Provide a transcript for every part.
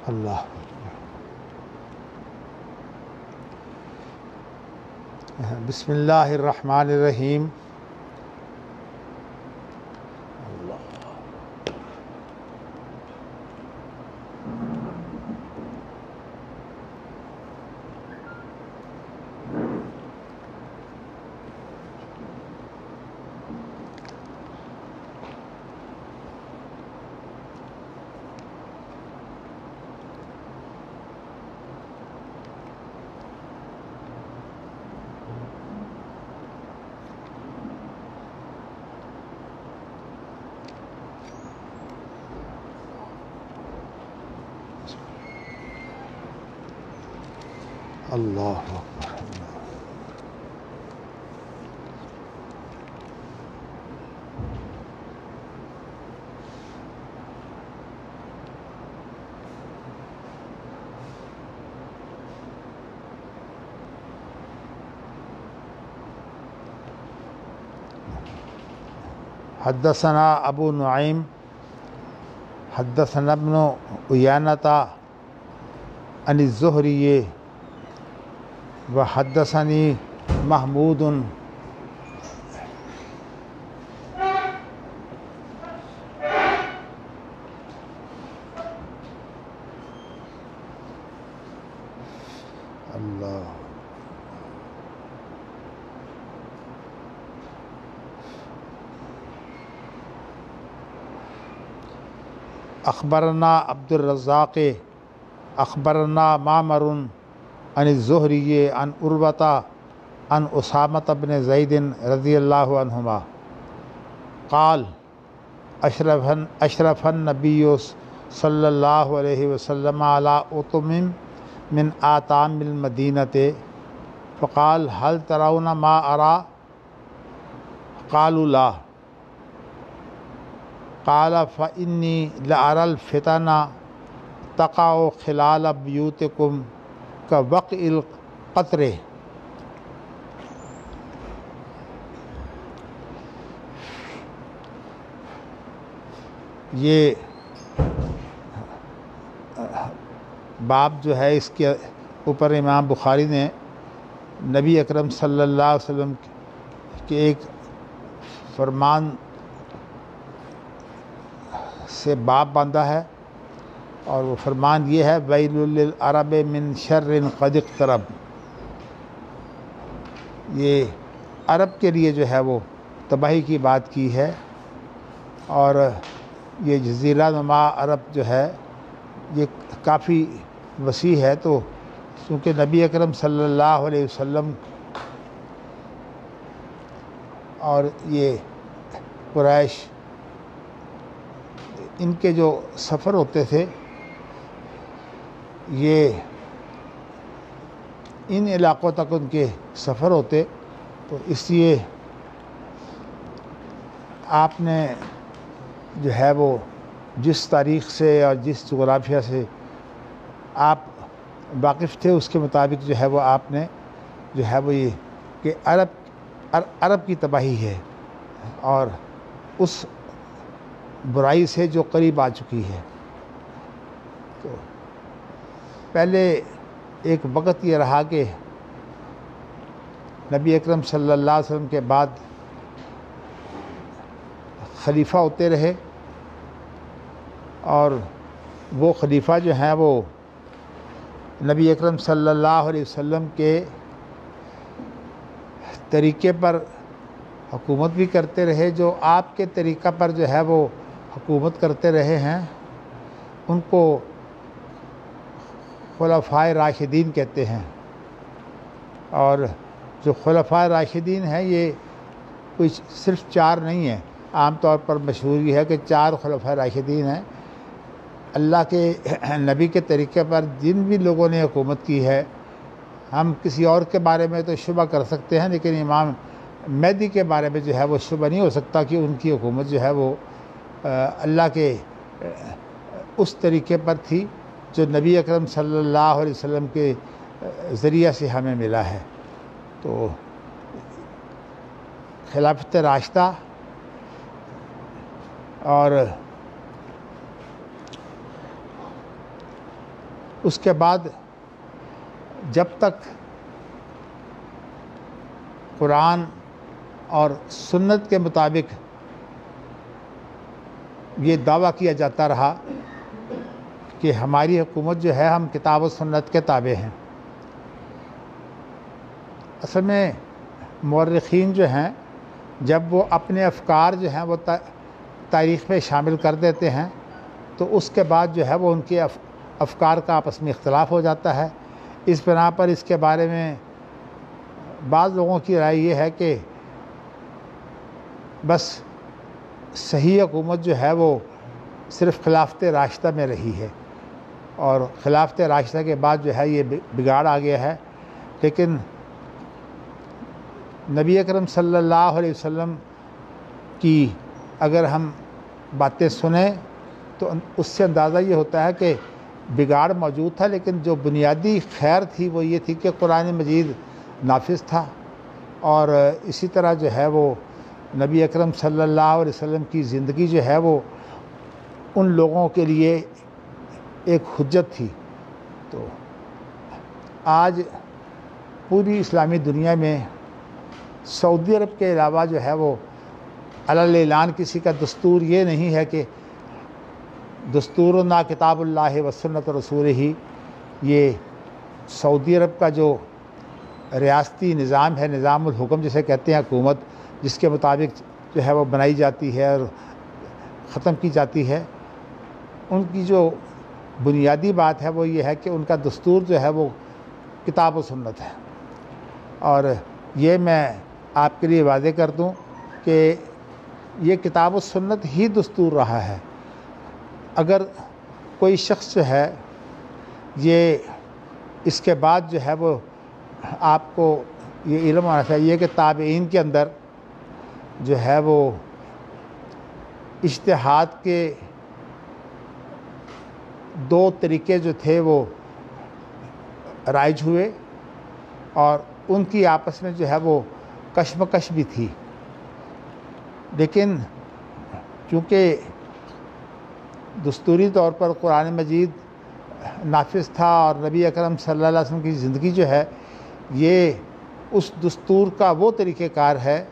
اللہ بسم اللہ الرحمن الرحیم. اللہ اکبر. حدثنا ابو نعیم حدثنا ابن عیینۃ عن الزہری وحدثنی محمود اللہ اخبرنا عبد الرزاق اخبرنا معمر عن الزہری عن عروۃ عن اسامۃ بن زید رضی اللہ عنہما قال اشرف النبی صلی اللہ علیہ وسلم علی اطم من آطام المدینۃ فقال هل ترون ما ارى قالوا لا قال فإني لأرى الفتن تقع خلال بیوتکم كوقع القطر. یہ باب جو ہے اس کے اوپر امام بخاری نے نبی اکرم صلی اللہ علیہ وسلم کے ایک فرمان سے باب باندھا ہے، اور وہ فرمان یہ ہے ویل للعرب من شر قد اقترب. یہ عرب کے لیے جو ہے وہ تباہی کی بات کی ہے، اور یہ جزیرہ نما عرب جو ہے یہ کافی وسیع ہے. تو چونکہ نبی اکرم صلی اللہ علیہ وسلم اور یہ قریش ان کے جو سفر ہوتے تھے یہ ان علاقوں تک ان کے سفر ہوتے، تو اس لیے آپ نے جو ہے وہ جس تاریخ سے اور جس جغرافیہ سے آپ واقف تھے اس کے مطابق جو ہے وہ آپ نے جو ہے وہ یہ کہ عرب کی تباہی ہے اور اس برائی سے جو قریب آ چکی ہے. تو پہلے ایک وقت یہ رہا کہ نبی اکرم صلی اللہ علیہ وسلم کے بعد خلیفہ ہوتے رہے، اور وہ خلیفہ جو ہیں وہ نبی اکرم صلی اللہ علیہ وسلم کے طریقے پر حکومت بھی کرتے رہے. جو آپ کے طریقہ پر جو ہے وہ حکومت کرتے رہے ہیں ان کو خلفائے راشدین کہتے ہیں. اور جو خلفائے راشدین ہیں یہ کوئی صرف 4 نہیں ہیں، عام طور پر مشہور یہ ہے کہ 4 خلفائے راشدین ہیں. اللہ کے نبی کے طریقے پر جن بھی لوگوں نے حکومت کی ہے، ہم کسی اور کے بارے میں تو شبہ کر سکتے ہیں لیکن امام مہدی کے بارے میں جو ہے وہ شبہ نہیں ہو سکتا کہ ان کی حکومت جو ہے وہ اللہ کے اس طریقے پر تھی جو نبی اکرم صلی اللہ علیہ وسلم کے ذریعہ سے ہمیں ملا ہے. تو خلافت راشدہ اور اس کے بعد جب تک قرآن اور سنت کے مطابق یہ دعویٰ کیا جاتا رہا کہ ہماری حکومت جو ہے ہم کتاب و سنت کے تابع ہیں. اصل میں مورخین جو ہیں جب وہ اپنے افکار جو ہیں وہ تاریخ میں شامل کر دیتے ہیں تو اس کے بعد جو ہے وہ ان کے افکار کا آپس میں اختلاف ہو جاتا ہے. اس بنا پر اس کے بارے میں بعض لوگوں کی رائے یہ ہے کہ بس صحیح حکومت جو ہے وہ صرف خلافت راشدہ میں رہی ہے اور خلافت راشدہ کے بعد جو ہے یہ بگاڑ آ گیا ہے. لیکن نبی اکرم صلی اللہ علیہ وسلم کی اگر ہم باتیں سنیں تو اس سے اندازہ یہ ہوتا ہے کہ بگاڑ موجود تھا، لیکن جو بنیادی خیر تھی وہ یہ تھی کہ قرآن مجید نافذ تھا، اور اسی طرح جو ہے وہ نبی اکرم صلی اللہ علیہ وسلم کی زندگی جو ہے وہ ان لوگوں کے لیے ایک حجت تھی. تو آج پوری اسلامی دنیا میں سعودی عرب کے علاوہ جو ہے وہ علی اعلان کسی کا دستور یہ نہیں ہے کہ دستورنا کتاب اللہ و سنت رسول ہی. یہ سعودی عرب کا جو ریاستی نظام ہے، نظام الحکم جسے کہتے ہیں، حکومت جس کے مطابق جو ہے وہ بنائی جاتی ہے اور ختم کی جاتی ہے، ان کی جو بنیادی بات ہے وہ یہ ہے کہ ان کا دستور جو ہے وہ کتاب و سنت ہے. اور یہ میں آپ کے لیے واضح کر دوں کہ یہ کتاب و سنت ہی دستور رہا ہے. اگر کوئی شخص جو ہے یہ اس کے بعد جو ہے وہ آپ کو یہ علم ہونا چاہیے کہ تابعین کے اندر جو ہے وہ اجتہاد کے دو طریقے جو تھے وہ رائج ہوئے اور ان کی آپس میں جو ہے وہ کشمکش بھی تھی. لیکن چونکہ دستوری طور پر قرآن مجید نافذ تھا اور نبی اکرم صلی اللہ علیہ وسلم کی زندگی جو ہے یہ اس دستور کا وہ طریقہ کار ہے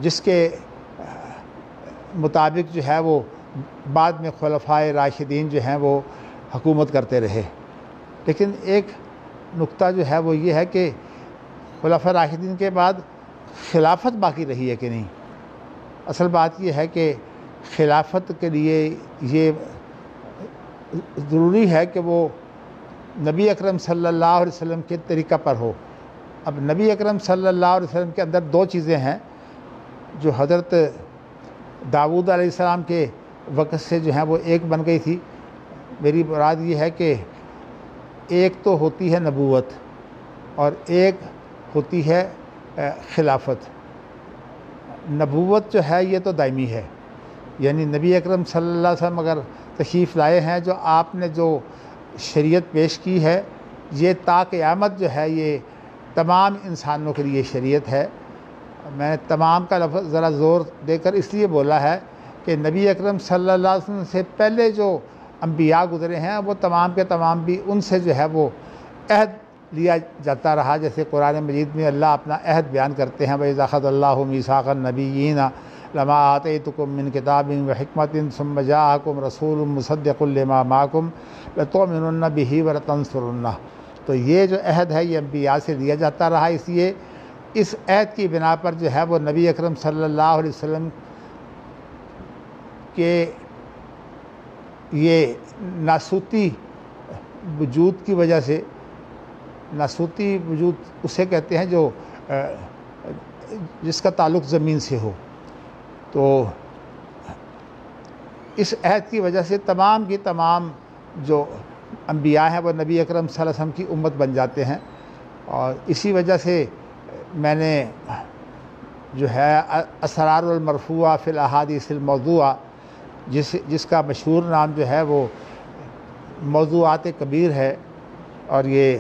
جس کے مطابق جو ہے وہ بعد میں خلفائے راشدین جو ہیں وہ حکومت کرتے رہے. لیکن ایک نقطہ جو ہے وہ یہ ہے کہ خلفائے راشدین کے بعد خلافت باقی رہی ہے کہ نہیں. اصل بات یہ ہے کہ خلافت کے لیے یہ ضروری ہے کہ وہ نبی اکرم صلی اللہ علیہ وسلم کے طریقہ پر ہو. اب نبی اکرم صلی اللہ علیہ وسلم کے اندر دو چیزیں ہیں جو حضرت داؤد علیہ السلام کے وقت سے جو ہیں وہ ایک بن گئی تھی. میری مراد یہ ہے کہ ایک تو ہوتی ہے نبوت اور ایک ہوتی ہے خلافت. نبوت جو ہے یہ تو دائمی ہے، یعنی نبی اکرم صلی اللہ علیہ وسلم اگر تشریف لائے ہیں، جو آپ نے جو شریعت پیش کی ہے یہ تا قیامت جو ہے یہ تمام انسانوں کے لیے شریعت ہے. میں تمام کا لفظ ذرا زور دے کر اس لیے بولا ہے کہ نبی اکرم صلی اللہ علیہ وسلم سے پہلے جو انبیاء گزرے ہیں وہ تمام کے تمام بھی ان سے جو ہے وہ عہد لیا جاتا رہا. جیسے قرآن مجید میں اللہ اپنا عہد بیان کرتے ہیں، وَإِذْ أَخَذَ اللَّهُ مِيثَاقَ النَّبِيِّينَ لَمَا آتَيْتُكُم مِّن كِتَابٍ وَحِكْمَةٍ ثُمَّ جَاءَكُمْ رَسُولٌ مُّصَدِّقٌ لِّمَا مَعَكُمْ لَتُؤْمِنُنَّ بِهِ وَلَتَنصُرُنَّهُ. تو یہ جو عہد ہے یہ انبیاء سے لیا جاتا رہا، اس لیے اس عہد کی بنا پر جو ہے وہ نبی اکرم صلی اللہ علیہ وسلم کے یہ ناسوتی وجود کی وجہ سے، ناسوتی وجود اسے کہتے ہیں جو جس کا تعلق زمین سے ہو، تو اس عہد کی وجہ سے تمام کی تمام جو انبیاء ہیں وہ نبی اکرم صلی اللہ علیہ وسلم کی امت بن جاتے ہیں. اور اسی وجہ سے میں نے جو ہے اسرار المرفوعہ فی الاحادیث الموضوعہ جس کا مشہور نام جو ہے وہ موضوعات کبیر ہے، اور یہ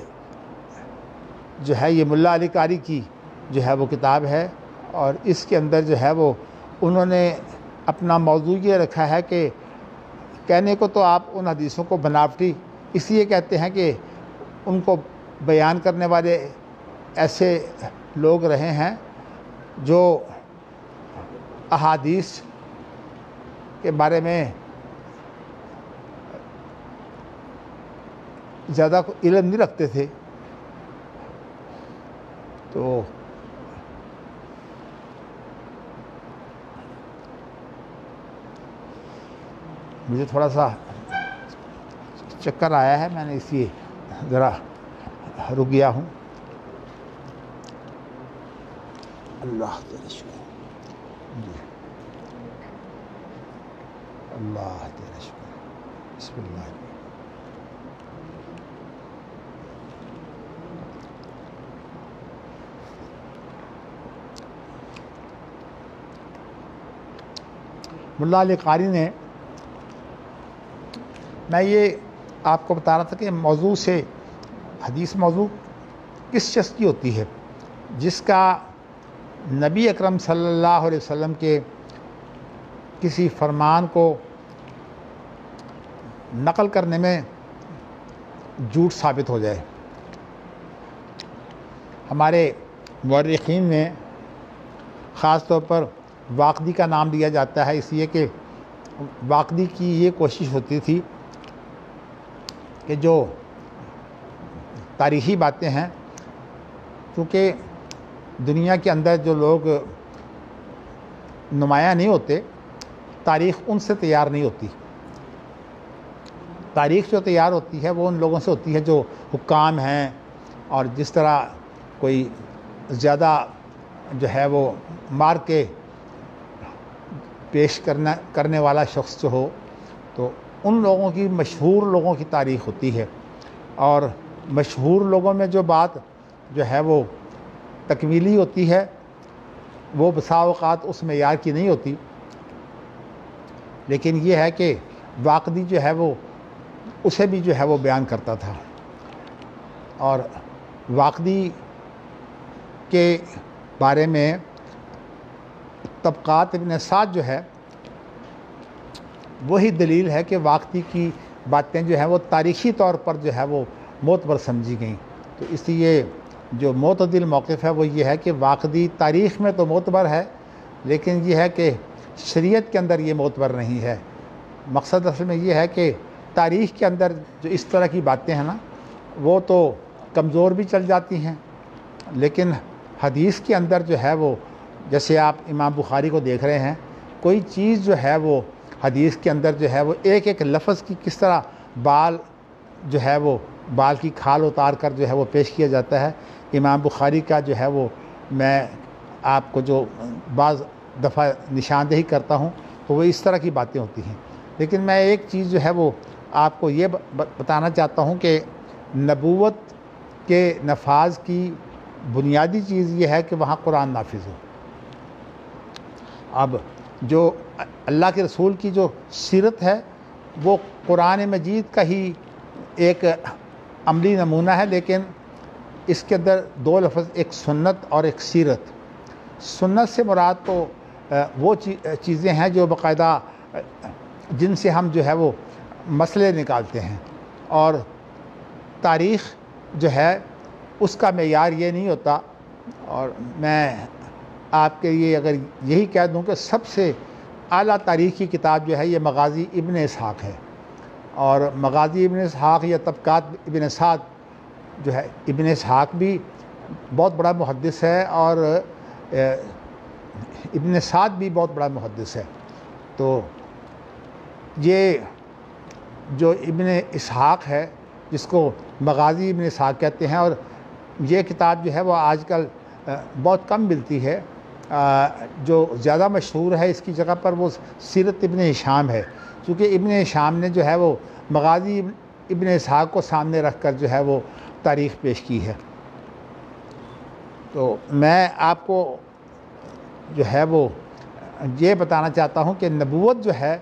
جو ہے یہ ملا علی قاری کی جو ہے وہ کتاب ہے، اور اس کے اندر جو ہے وہ انہوں نے اپنا موضوع یہ رکھا ہے کہ کہنے کو تو آپ ان حدیثوں کو بناوٹی اس لیے کہتے ہیں کہ ان کو بیان کرنے والے ایسے لوگ رہے ہیں جو احادیث کے بارے میں زیادہ علم نہیں رکھتے تھے، تو مجھے تھوڑا سا چکر آیا ہے، میں نے اس لیے ذرا رک گیا ہوں۔ اللہ تیرا شکر، جی اللہ تیرا شکر، بسم اللہ۔ ملا علی قاری نے، میں یہ آپ کو بتا رہا تھا کہ موضوع سے حدیث موضوع کس شخص کی ہوتی ہے؟ جس کا نبی اکرم صلی اللہ علیہ وسلم کے کسی فرمان کو نقل کرنے میں جھوٹ ثابت ہو جائے۔ ہمارے مورخین میں خاص طور پر واقدی کا نام دیا جاتا ہے، اس لیے کہ واقدی کی یہ کوشش ہوتی تھی کہ جو تاریخی باتیں ہیں، کیونکہ دنیا کے اندر جو لوگ نمایاں نہیں ہوتے، تاریخ ان سے تیار نہیں ہوتی۔ تاریخ جو تیار ہوتی ہے وہ ان لوگوں سے ہوتی ہے جو حکام ہیں، اور جس طرح کوئی زیادہ جو ہے وہ مار کے پیش کرنے والا شخص جو ہو، تو ان لوگوں کی، مشہور لوگوں کی تاریخ ہوتی ہے۔ اور مشہور لوگوں میں جو بات جو ہے وہ تکمیلی ہوتی ہے، وہ بسا اوقات اس معیار کی نہیں ہوتی، لیکن یہ ہے کہ واقدی جو ہے وہ اسے بھی جو ہے وہ بیان کرتا تھا۔ اور واقدی کے بارے میں طبقات ابن سعد جو ہے وہی دلیل ہے کہ واقدی کی باتیں جو ہیں وہ تاریخی طور پر جو ہے وہ معتبر سمجھی گئیں۔ تو اس لیے جو معتدل موقف ہے وہ یہ ہے کہ واقدی تاریخ میں تو معتبر ہے، لیکن یہ ہے کہ شریعت کے اندر یہ معتبر نہیں ہے۔ مقصد اصل میں یہ ہے کہ تاریخ کے اندر جو اس طرح کی باتیں ہیں نا، وہ تو کمزور بھی چل جاتی ہیں، لیکن حدیث کے اندر جو ہے وہ، جیسے آپ امام بخاری کو دیکھ رہے ہیں، کوئی چیز جو ہے وہ حدیث کے اندر جو ہے وہ ایک ایک لفظ کی کس طرح بال جو ہے وہ بال کی کھال اتار کر جو ہے وہ پیش کیا جاتا ہے۔ امام بخاری کا جو ہے وہ میں آپ کو جو بعض دفعہ نشاندہی کرتا ہوں تو وہ اس طرح کی باتیں ہوتی ہیں۔ لیکن میں ایک چیز جو ہے وہ آپ کو یہ بتانا چاہتا ہوں کہ نبوت کے نفاذ کی بنیادی چیز یہ ہے کہ وہاں قرآن نافذ ہو۔ اب جو اللہ کے رسول کی جو سیرت ہے وہ قرآن مجید کا ہی ایک عملی نمونہ ہے، لیکن اس کے اندر دو لفظ، ایک سنت اور ایک سیرت۔ سنت سے مراد تو وہ چیزیں ہیں جو باقاعدہ جن سے ہم جو ہے وہ مسئلے نکالتے ہیں، اور تاریخ جو ہے اس کا معیار یہ نہیں ہوتا۔ اور میں آپ کے لیے اگر یہی کہہ دوں کہ سب سے اعلیٰ تاریخ کی کتاب جو ہے یہ مغازی ابن اسحاق ہے، اور مغازی ابن اسحاق یا طبقات ابن سعد جو ہے، ابن اسحاق بھی بہت بڑا محدث ہے اور ابن سعد بھی بہت بڑا محدث ہے۔ تو یہ جو ابن اسحاق ہے جس کو مغازی ابن اسحاق کہتے ہیں، اور یہ کتاب جو ہے وہ آج کل بہت کم ملتی ہے۔ جو زیادہ مشہور ہے اس کی جگہ پر وہ سیرت ابن ہشام ہے، چونکہ ابن ہشام نے جو ہے وہ مغازی ابن اسحاق کو سامنے رکھ کر جو ہے وہ تاریخ پیش کی ہے۔ تو میں آپ کو جو ہے وہ یہ بتانا چاہتا ہوں کہ نبوت جو ہے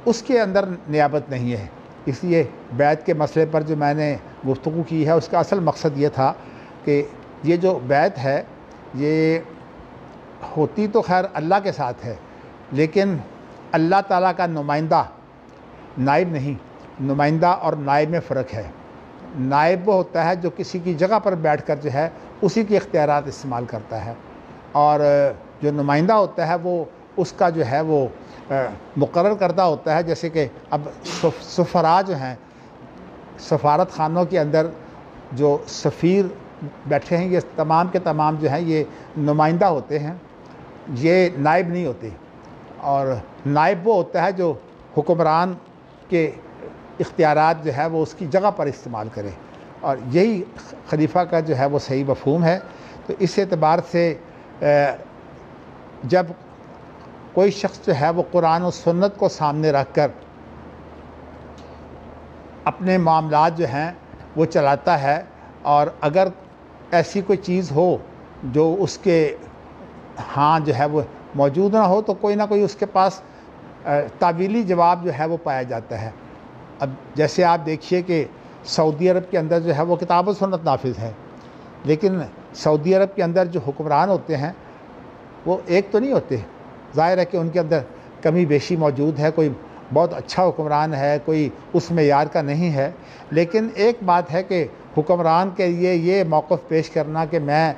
اس کے اندر نیابت نہیں ہے۔ اس لیے بیعت کے مسئلے پر جو میں نے گفتگو کی ہے اس کا اصل مقصد یہ تھا کہ یہ جو بیعت ہے یہ ہوتی تو خیر اللہ کے ساتھ ہے، لیکن اللہ تعالیٰ کا نمائندہ، نائب نہیں، نمائندہ اور نائب میں فرق ہے۔ نائب وہ ہوتا ہے جو کسی کی جگہ پر بیٹھ کر جو ہے اسی کے اختیارات استعمال کرتا ہے، اور جو نمائندہ ہوتا ہے وہ اس کا جو ہے وہ مقرر کردہ ہوتا ہے۔ جیسے کہ اب سفراء جو ہیں، سفارت خانوں کے اندر جو سفیر بیٹھے ہیں، یہ تمام کے تمام جو ہیں یہ نمائندہ ہوتے ہیں، یہ نائب نہیں ہوتے۔ اور نائب وہ ہوتا ہے جو حکمران کے اختیارات جو ہے وہ اس کی جگہ پر استعمال کرے، اور یہی خلیفہ کا جو ہے وہ صحیح مفہوم ہے۔ تو اس اعتبار سے جب کوئی شخص جو ہے وہ قرآن و سنت کو سامنے رکھ کر اپنے معاملات جو ہیں وہ چلاتا ہے، اور اگر ایسی کوئی چیز ہو جو اس کے ہاں جو ہے وہ موجود نہ ہو، تو کوئی نہ کوئی اس کے پاس تعویلی جواب جو ہے وہ پایا جاتا ہے۔ اب جیسے آپ دیکھیے کہ سعودی عرب کے اندر جو ہے وہ کتاب و سنت نافذ ہے، لیکن سعودی عرب کے اندر جو حکمران ہوتے ہیں وہ ایک تو نہیں ہوتے، ظاہر ہے کہ ان کے اندر کمی بیشی موجود ہے، کوئی بہت اچھا حکمران ہے، کوئی اس معیار کا نہیں ہے، لیکن ایک بات ہے کہ حکمران کے لیے یہ موقف پیش کرنا کہ میں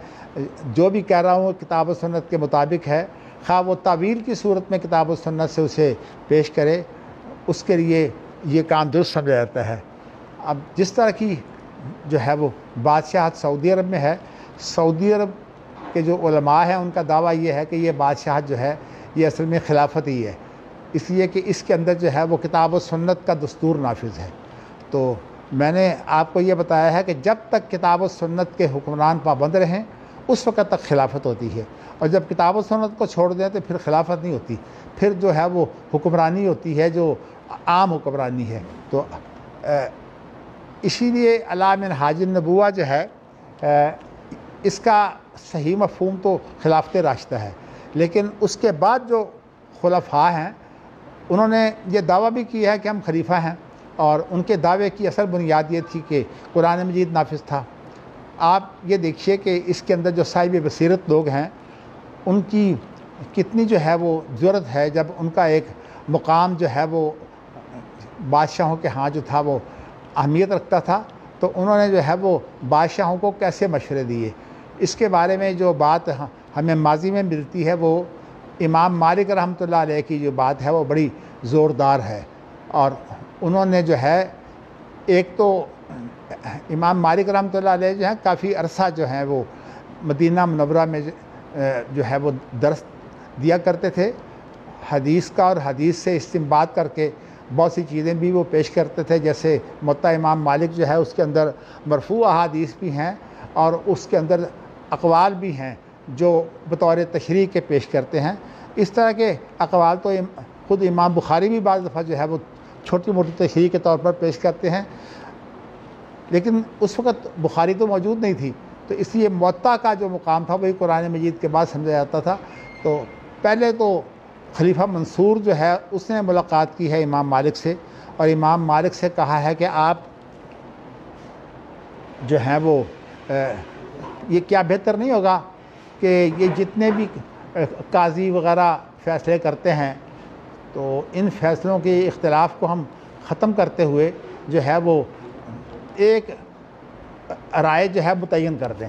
جو بھی کہہ رہا ہوں کتاب و سنت کے مطابق ہے، خواہ وہ تعویل کی صورت میں کتاب و سنت سے اسے پیش کرے، اس کے لیے یہ کام درست سمجھا جاتا ہے۔ اب جس طرح کی جو ہے وہ بادشاہت سعودی عرب میں ہے، سعودی عرب کے جو علماء ہیں ان کا دعویٰ یہ ہے کہ یہ بادشاہت جو ہے یہ اصل میں خلافت ہی ہے، اس لیے کہ اس کے اندر جو ہے وہ کتاب و سنت کا دستور نافذ ہے۔ تو میں نے آپ کو یہ بتایا ہے کہ جب تک کتاب و سنت کے حکمران پابند رہیں اس وقت تک خلافت ہوتی ہے، اور جب کتاب و سنت کو چھوڑ دیں تو پھر خلافت نہیں ہوتی، پھر جو ہے وہ حکمرانی ہوتی ہے جو عام حکمرانی ہے۔ تو اسی لیے علی منہاج النبوہ جو ہے اس کا صحیح مفہوم تو خلافت راشدہ ہے، لیکن اس کے بعد جو خلفاء ہیں انہوں نے یہ دعویٰ بھی کیا ہے کہ ہم خلیفہ ہیں، اور ان کے دعوے کی اصل بنیاد یہ تھی کہ قرآن مجید نافذ تھا۔ آپ یہ دیکھیے کہ اس کے اندر جو صاحب بصیرت لوگ ہیں ان کی کتنی جو ہے وہ جرأت ہے، جب ان کا ایک مقام جو ہے وہ بادشاہوں کے ہاں جو تھا وہ اہمیت رکھتا تھا، تو انہوں نے جو ہے وہ بادشاہوں کو کیسے مشورے دیے، اس کے بارے میں جو بات ہمیں ماضی میں ملتی ہے وہ امام مالک رحمۃ اللہ علیہ کی جو بات ہے وہ بڑی زوردار ہے۔ اور انہوں نے جو ہے ایک تو امام مالک رحمۃ اللہ علیہ جو ہے کافی عرصہ جو ہیں وہ مدینہ منورہ میں جو ہے وہ درس دیا کرتے تھے حدیث کا، اور حدیث سے استنباط کر کے بہت سی چیزیں بھی وہ پیش کرتے تھے، جیسے موطا امام مالک جو ہے اس کے اندر مرفوع احادیث بھی ہیں اور اس کے اندر اقوال بھی ہیں جو بطور تشریح کے پیش کرتے ہیں۔ اس طرح کے اقوال تو خود امام بخاری بھی بعض دفعہ جو ہے وہ چھوٹی موٹی تشریح کے طور پر پیش کرتے ہیں، لیکن اس وقت بخاری تو موجود نہیں تھی، تو اس لیے موطا کا جو مقام تھا وہی قرآن مجید کے بعد سمجھا جاتا تھا۔ تو پہلے تو خلیفہ منصور جو ہے اس نے ملاقات کی ہے امام مالک سے، اور امام مالک سے کہا ہے کہ آپ جو ہیں وہ یہ کیا بہتر نہیں ہوگا کہ یہ جتنے بھی قاضی وغیرہ فیصلے کرتے ہیں تو ان فیصلوں کے اختلاف کو ہم ختم کرتے ہوئے جو ہے وہ ایک رائے جو ہے متعین کر دیں۔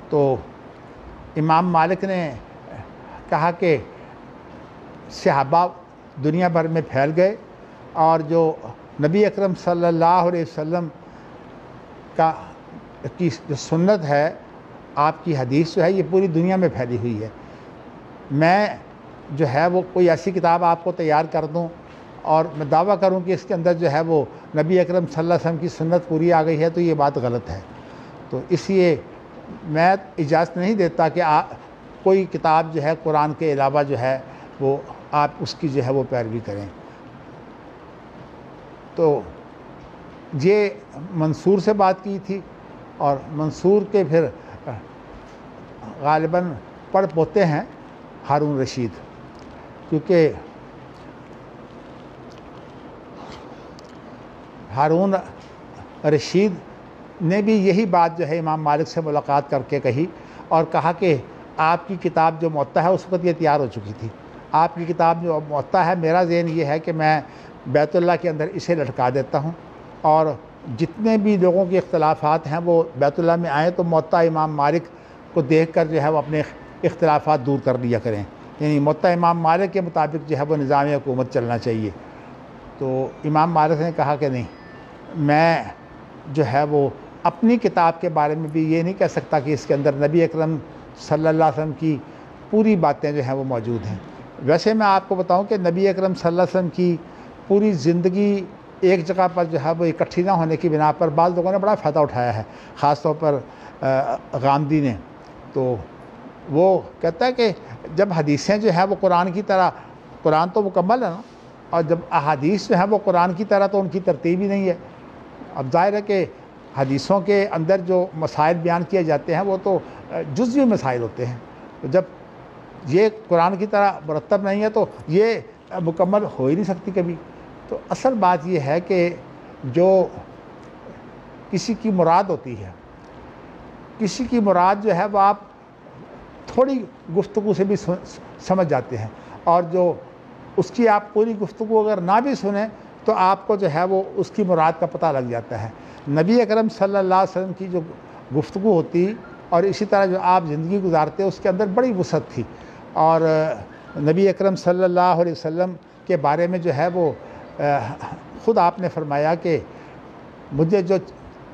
تو امام مالک نے کہا کہ صحابہ دنیا بھر میں پھیل گئے، اور جو نبی اکرم صلی اللہ علیہ وسلم کی جو سنت ہے، آپ کی حدیث جو ہے یہ پوری دنیا میں پھیلی ہوئی ہے۔ میں جو ہے وہ کوئی ایسی کتاب آپ کو تیار کر دوں اور میں دعویٰ کروں کہ اس کے اندر جو ہے وہ نبی اکرم صلی اللہ علیہ وسلم کی سنت پوری آ گئی ہے، تو یہ بات غلط ہے۔ تو اس لیے میں اجازت نہیں دیتا کہ کوئی کتاب جو ہے قرآن کے علاوہ جو ہے وہ آپ اس کی جو ہے وہ پیروی کریں۔ تو یہ منصور سے بات کی تھی، اور منصور کے پھر غالباً پڑھ پوتے ہیں ہارون رشید، کیونکہ ہارون رشید نے بھی یہی بات جو ہے امام مالک سے ملاقات کر کے کہی، اور کہا کہ آپ کی کتاب جو موطا ہے اس وقت یہ تیار ہو چکی تھی، آپ کی کتاب جو موطا ہے میرا ذہن یہ ہے کہ میں بیت اللہ کے اندر اسے لٹکا دیتا ہوں، اور جتنے بھی لوگوں کے اختلافات ہیں وہ بیت اللہ میں آئیں تو موطا امام مالک کو دیکھ کر جو ہے وہ اپنے اختلافات دور کر لیا کریں، یعنی موطا امام مالک کے مطابق جو ہے وہ نظام حکومت چلنا چاہیے۔ تو امام مالک نے کہا کہ نہیں، میں جو ہے وہ اپنی کتاب کے بارے میں بھی یہ نہیں کہہ سکتا کہ اس کے اندر نبی اکرم صلی اللہ علیہ وسلم کی پوری باتیں جو ہیں وہ موجود ہیں۔ ویسے میں آپ کو بتاؤں کہ نبی اکرم صلی اللہ علیہ وسلم کی پوری زندگی ایک جگہ پر جو ہے وہ اکٹھی نہ ہونے کی بنا پر بعض لوگوں نے بڑا فائدہ اٹھایا ہے، خاص طور پر غامدی نے۔ تو وہ کہتا ہے کہ جب حدیثیں جو ہیں وہ قرآن کی طرح، قرآن تو مکمل ہے نا، اور جب احادیث جو ہیں وہ قرآن کی طرح تو ان کی ترتیب ہی نہیں ہے۔ اب ظاہر ہے کہ حدیثوں کے اندر جو مسائل بیان کیے جاتے ہیں وہ تو جزوی مسائل ہوتے ہیں، تو جب یہ قرآن کی طرح مرتب نہیں ہے تو یہ مکمل ہو ہی نہیں سکتی کبھی۔ تو اصل بات یہ ہے کہ جو کسی کی مراد ہوتی ہے، کسی کی مراد جو ہے وہ آپ تھوڑی گفتگو سے بھی سمجھ جاتے ہیں، اور جو اس کی آپ پوری گفتگو اگر نہ بھی سنیں تو آپ کو جو ہے وہ اس کی مراد کا پتہ لگ جاتا ہے۔ نبی اکرم صلی اللہ علیہ وسلم کی جو گفتگو ہوتی اور اسی طرح جو آپ زندگی گزارتے اس کے اندر بڑی وسعت تھی، اور نبی اکرم صلی اللہ علیہ وسلم کے بارے میں جو ہے وہ خود آپ نے فرمایا کہ مجھے جو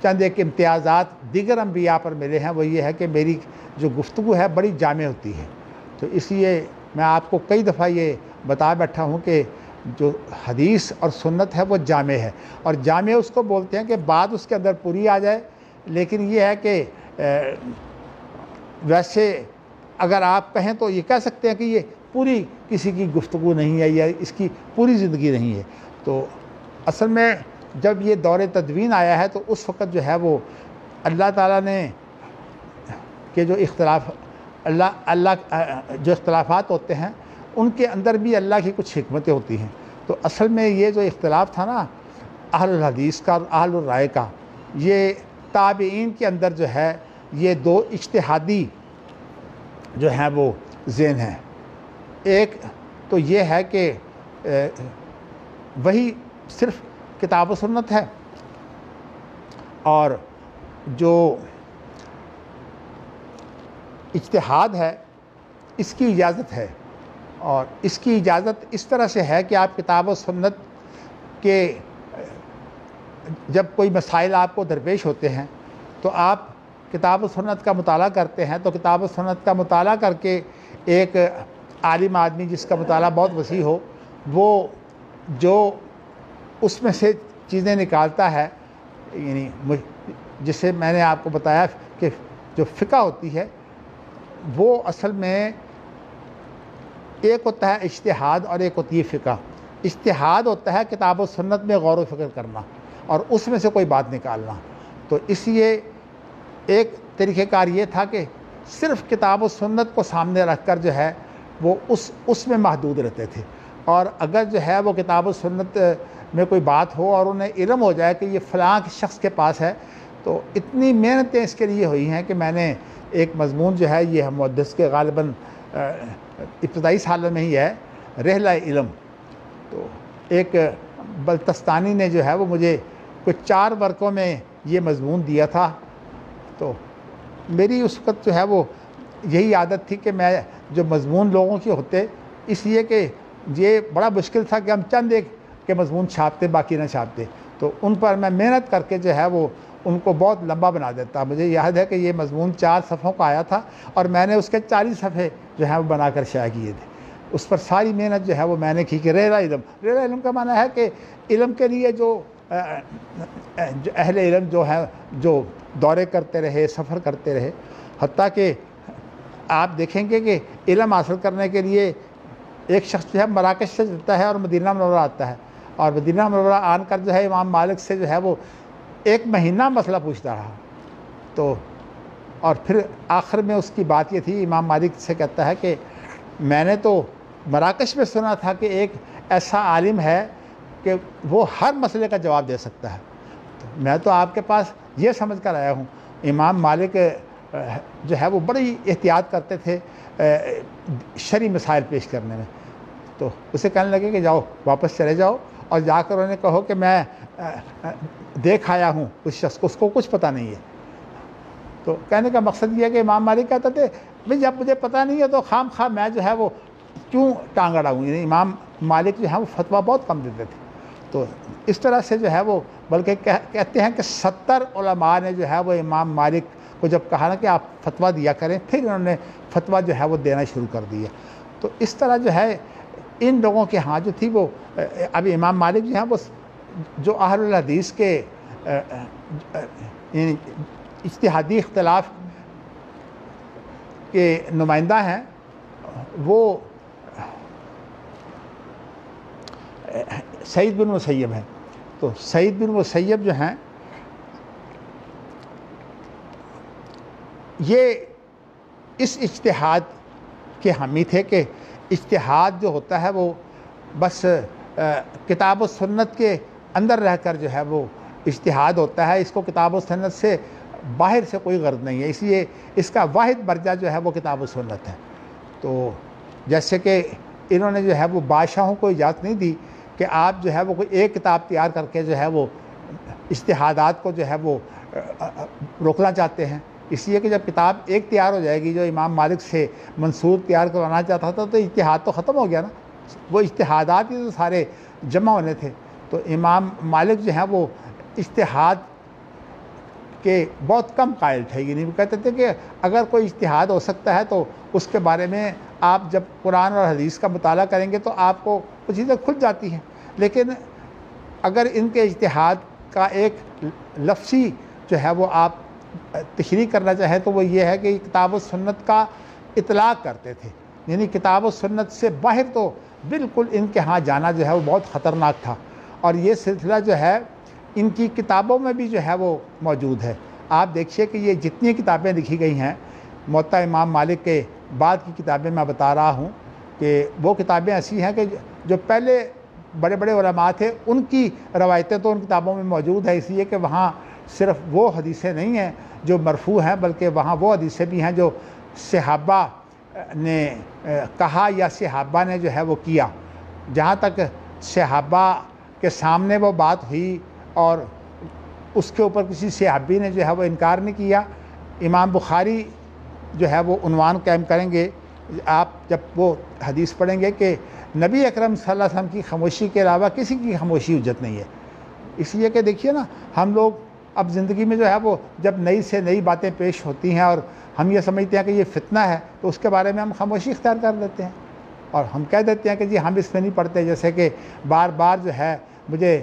چند ایک امتیازات دیگر انبیاء پر ملے ہیں وہ یہ ہے کہ میری جو گفتگو ہے بڑی جامع ہوتی ہے۔ تو اس لیے میں آپ کو کئی دفعہ یہ بتا بیٹھا ہوں کہ جو حدیث اور سنت ہے وہ جامع ہے، اور جامع اس کو بولتے ہیں کہ بات اس کے اندر پوری آ جائے، لیکن یہ ہے کہ ویسے اگر آپ کہیں تو یہ کہہ سکتے ہیں کہ یہ پوری کسی کی گفتگو نہیں ہے یا اس کی پوری زندگی نہیں ہے۔ تو اصل میں جب یہ دور تدوین آیا ہے تو اس وقت جو ہے وہ اللہ تعالیٰ نے کہ جو جو اختلافات ہوتے ہیں ان کے اندر بھی اللہ کی کچھ حکمتیں ہوتی ہیں۔ تو اصل میں یہ جو اختلاف تھا نا اہل الحدیث کا اور اہل الرائے کا، یہ تابعین کے اندر جو ہے یہ دو اجتہادی جو ہیں وہ ذہن ہیں۔ ایک تو یہ ہے کہ وہی صرف کتاب و سنت ہے، اور جو اجتہاد ہے اس کی اجازت ہے، اور اس کی اجازت اس طرح سے ہے کہ آپ کتاب و سنت کے جب کوئی مسائل آپ کو درپیش ہوتے ہیں تو آپ کتاب و سنت کا مطالعہ کرتے ہیں، تو کتاب و سنت کا مطالعہ کر کے ایک عالم آدمی جس کا مطالعہ بہت وسیع ہو، وہ جو اس میں سے چیزیں نکالتا ہے، یعنی جسے میں نے آپ کو بتایا کہ جو فقہ ہوتی ہے وہ اصل میں ایک ہوتا ہے اجتہاد اور ایک ہوتی ہے فقہ۔ اجتہاد ہوتا ہے کتاب و سنت میں غور و فکر کرنا اور اس میں سے کوئی بات نکالنا۔ تو اس لیے ایک طریقہ کار یہ تھا کہ صرف کتاب و سنت کو سامنے رکھ کر جو ہے وہ اس میں محدود رہتے تھے، اور اگر جو ہے وہ کتاب و سنت میں کوئی بات ہو اور انہیں علم ہو جائے کہ یہ فلاں شخص کے پاس ہے، تو اتنی محنتیں اس کے لیے ہوئی ہیں کہ میں نے ایک مضمون جو ہے یہ محدث کے غالباً ابتدائی سالوں میں ہی ہے، رحلہ علم، تو ایک بلتستانی نے جو ہے وہ مجھے کچھ 4 ورقوں میں یہ مضمون دیا تھا۔ تو میری اس وقت جو ہے وہ یہی عادت تھی کہ میں جو مضمون لوگوں کے ہوتے، اس لیے کہ یہ بڑا مشکل تھا کہ ہم چند ایک کے مضمون چھاپتے باقی نہ چھاپتے، تو ان پر میں محنت کر کے جو ہے وہ ان کو بہت لمبا بنا دیتا۔ مجھے یاد ہے کہ یہ مضمون 4 صفحوں کا آیا تھا اور میں نے اس کے 40 صفحے جو ہیں وہ بنا کر شائع کیے تھے۔ اس پر ساری محنت جو ہے وہ میں نے کی کہ رحلہ علم، رحلہ علم کا معنی ہے کہ علم کے لیے جو اہل علم جو ہیں جو دورے کرتے رہے، سفر کرتے رہے، حتیٰ کہ آپ دیکھیں گے کہ علم حاصل کرنے کے لیے ایک شخص جو ہے مراکش سے جاتا ہے اور مدینہ منورہ آتا ہے، اور مدینہ منورہ آن کر جو ہے امام مالک سے جو ہے وہ 1 مہینہ مسئلہ پوچھتا رہا۔ تو اور پھر آخر میں اس کی بات یہ تھی، امام مالک سے کہتا ہے کہ میں نے تو مراکش میں سنا تھا کہ ایک ایسا عالم ہے کہ وہ ہر مسئلے کا جواب دے سکتا ہے، میں تو آپ کے پاس یہ سمجھ کر آیا ہوں۔ امام مالک جو ہے وہ بڑی احتیاط کرتے تھے شرعی مسائل پیش کرنے میں، تو اسے کہنے لگے کہ جاؤ واپس چلے جاؤ اور جا کر انہیں کہو کہ میں دیکھ آیا ہوں اس شخص کو، اس کو کچھ پتہ نہیں ہے۔ تو کہنے کا مقصد یہ ہے کہ امام مالک کہتے تھے بھئی جب مجھے پتہ نہیں ہے تو خام خواہ میں جو ہے وہ کیوں ٹانگ اڑاؤں۔ یعنی امام مالک جو ہے وہ فتویٰ بہت کم دیتے تھے۔ تو اس طرح سے جو ہے وہ بلکہ کہتے ہیں کہ 70 علماء نے جو ہے وہ امام مالک کو جب کہا نا کہ آپ فتویٰ دیا کریں، پھر انہوں نے فتویٰ جو ہے وہ دینا شروع کر دیا۔ تو اس طرح جو ہے ان لوگوں کے ہاں جو تھی وہ اب امام مالک جو ہیں وہ جو اہل الحدیث کے اجتہادی اختلاف کے نمائندہ ہیں، وہ سعید بن مسیب ہیں۔ تو سعید بن مسیب جو ہیں یہ اس اجتہاد کے حامی تھے کہ اجتہاد جو ہوتا ہے وہ بس کتاب و سنت کے اندر رہ کر جو ہے وہ اجتہاد ہوتا ہے، اس کو کتاب و سنت سے باہر سے کوئی غرض نہیں ہے، اس لیے اس کا واحد مرجع جو ہے وہ کتاب و سنت ہے۔ تو جیسے کہ انہوں نے جو ہے وہ بادشاہوں کو اجازت نہیں دی کہ آپ جو ہے وہ کوئی ایک کتاب تیار کر کے جو ہے وہ اجتہادات کو جو ہے وہ روکنا چاہتے ہیں، اس لیے کہ جب کتاب ایک تیار ہو جائے گی جو امام مالک سے منصور تیار کروانا چاہتا تھا تو اجتہاد تو ختم ہو گیا نا، وہ اجتہادات ہی تو سارے جمع ہونے تھے۔ تو امام مالک جو ہیں وہ اجتہاد کے بہت کم قائل تھے، یعنی وہ کہتے تھے کہ اگر کوئی اجتہاد ہو سکتا ہے تو اس کے بارے میں آپ جب قرآن اور حدیث کا مطالعہ کریں گے تو آپ کو وہ چیزیں کھل جاتی ہیں، لیکن اگر ان کے اجتہاد کا ایک لفظی جو ہے وہ آپ تشریح کرنا چاہیں تو وہ یہ ہے کہ کتاب و سنت کا اطلاق کرتے تھے، یعنی کتاب و سنت سے باہر تو بالکل ان کے ہاں جانا جو ہے وہ بہت خطرناک تھا، اور یہ سلسلہ جو ہے ان کی کتابوں میں بھی جو ہے وہ موجود ہے۔ آپ دیکھیے کہ یہ جتنی کتابیں لکھی گئی ہیں موطا امام مالک کے بعد کی کتابیں میں بتا رہا ہوں کہ وہ کتابیں ایسی ہیں کہ جو پہلے بڑے بڑے علماء تھے ان کی روایتیں تو ان کتابوں میں موجود ہے، اس لیے کہ وہاں صرف وہ حدیثیں نہیں ہیں جو مرفوع ہیں بلکہ وہاں وہ حدیثیں بھی ہیں جو صحابہ نے کہا یا صحابہ نے جو ہے وہ کیا، جہاں تک صحابہ کے سامنے وہ بات ہوئی اور اس کے اوپر کسی صحابی نے جو ہے وہ انکار نہیں کیا۔ امام بخاری جو ہے وہ عنوان قائم کریں گے، آپ جب وہ حدیث پڑھیں گے کہ نبی اکرم صلی اللہ علیہ وسلم کی خاموشی کے علاوہ کسی کی خاموشی حجت نہیں ہے۔ اس لیے کہ دیکھیے نا، ہم لوگ اب زندگی میں جو ہے وہ جب نئی سے نئی باتیں پیش ہوتی ہیں اور ہم یہ سمجھتے ہیں کہ یہ فتنہ ہے تو اس کے بارے میں ہم خاموشی اختیار کر لیتے ہیں اور ہم کہہ دیتے ہیں کہ جی ہم اس میں نہیں پڑھتے۔ جیسے کہ بار بار جو ہے مجھے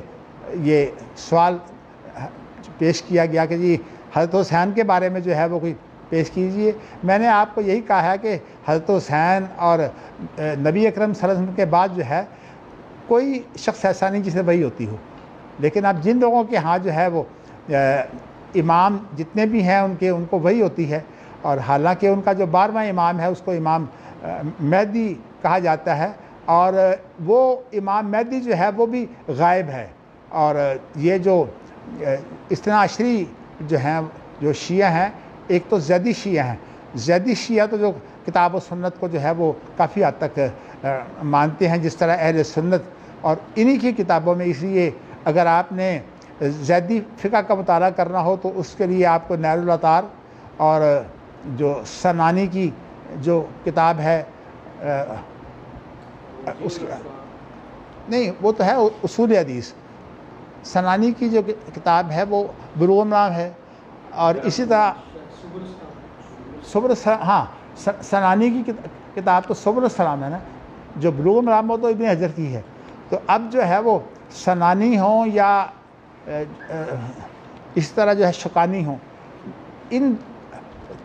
یہ سوال پیش کیا گیا کہ جی حضرت حسین کے بارے میں جو ہے وہ کوئی پیش کیجئے۔ میں نے آپ کو یہی کہا ہے کہ حضرت حسین اور نبی اکرم صلی اللہ علیہ وسلم کے بعد جو ہے کوئی شخص ایسا نہیں جسے وحی ہوتی ہو، لیکن اب جن لوگوں کے ہاں جو ہے وہ امام جتنے بھی ہیں ان کو وحی ہوتی ہے، اور حالانکہ ان کا جو 12واں امام ہے اس کو امام مہدی کہا جاتا ہے، اور وہ امام مہدی جو ہے وہ بھی غائب ہے۔ اور یہ جو اثنا عشری جو ہیں جو شیعہ ہیں، ایک تو زیدی شیعہ ہیں، زیدی شیعہ تو جو کتاب و سنت کو جو ہے وہ کافی حد تک مانتے ہیں جس طرح اہل سنت، اور انہی کی کتابوں میں، اس لیے اگر آپ نے زیدی فقہ کا مطالعہ کرنا ہو تو اس کے لیے آپ کو نیل الاوطار اور جو سنانی کی جو کتاب ہے اس نہیں وہ تو ہے اصول حدیث، سنانی کی جو کتاب ہے وہ بلوغ المرام ہے، اور اسی طرح ہاں سنانی کی کتاب تو سبل السلام ہے نا، جو بلوغ المرام وہ تو ابن حجر کی ہے۔ تو اب جو ہے وہ سنانی ہوں یا اس طرح جو ہے شکانی ہوں، ان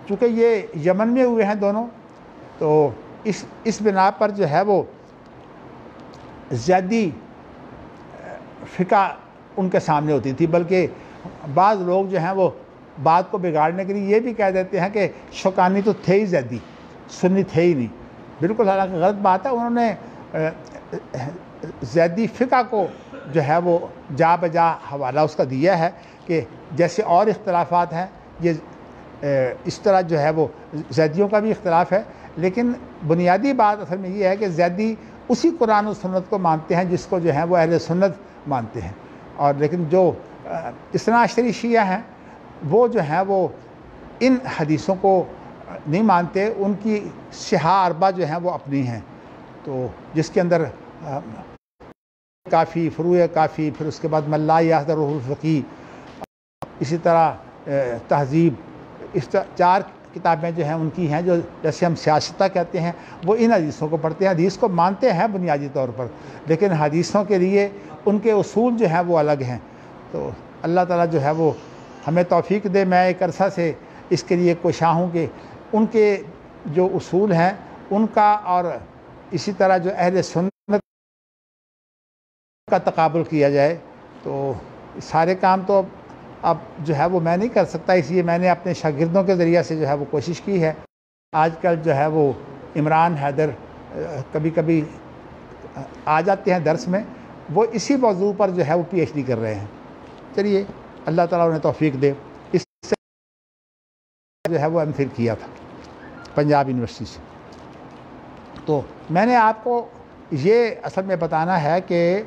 چونکہ یہ یمن میں ہوئے ہیں دونوں، تو اس بنا پر جو ہے وہ زیادی فقہ ان کے سامنے ہوتی تھی، بلکہ بعض لوگ جو ہیں وہ بات کو بگاڑنے کے لیے یہ بھی کہہ دیتے ہیں کہ شوکانی تو تھے ہی زیدی، سنی تھے ہی نہیں، بالکل حالانکہ غلط بات ہے۔ انہوں نے زیدی فقہ کو جو ہے وہ جا بجا حوالہ اس کا دیا ہے کہ جیسے اور اختلافات ہیں یہ اس طرح جو ہے وہ زیدیوں کا بھی اختلاف ہے، لیکن بنیادی بات اصل میں یہ ہے کہ زیدی اسی قرآن و سنت کو مانتے ہیں جس کو جو ہے وہ اہل سنت مانتے ہیں. اور لیکن جو اثنا عشری شیعہ ہیں وہ جو ہیں وہ ان حدیثوں کو نہیں مانتے. ان کی صحاح اربع جو ہیں وہ اپنی ہیں, تو جس کے اندر کافی, فروع کافی, پھر اس کے بعد من لا یحضرہ الفقیہ, اسی طرح تہذیب, اس 4 کتابیں جو ہیں ان کی ہیں, جو جیسے ہم سیاستہ کہتے ہیں, وہ ان حدیثوں کو پڑھتے ہیں. حدیث کو مانتے ہیں بنیادی طور پر, لیکن حدیثوں کے لیے ان کے اصول جو ہیں وہ الگ ہیں. تو اللہ تعالیٰ جو ہے وہ ہمیں توفیق دے. میں ایک عرصہ سے اس کے لیے کوشاں ہوں کہ ان کے جو اصول ہیں ان کا, اور اسی طرح جو اہل سنت کا تقابل کیا جائے. تو سارے کام تو اب جو ہے وہ میں نہیں کر سکتا, اس لیے میں نے اپنے شاگردوں کے ذریعہ سے جو ہے وہ کوشش کی ہے. آج کل جو ہے وہ عمران حیدر کبھی کبھی آ جاتے ہیں درس میں, وہ اسی موضوع پر جو ہے وہ PhD کر رہے ہیں. چلیے اللہ تعالیٰ انہیں توفیق دے. اس سے جو ہے وہ MPhil کیا تھا پنجاب یونیورسٹی سے. تو میں نے آپ کو یہ اصل میں بتانا ہے کہ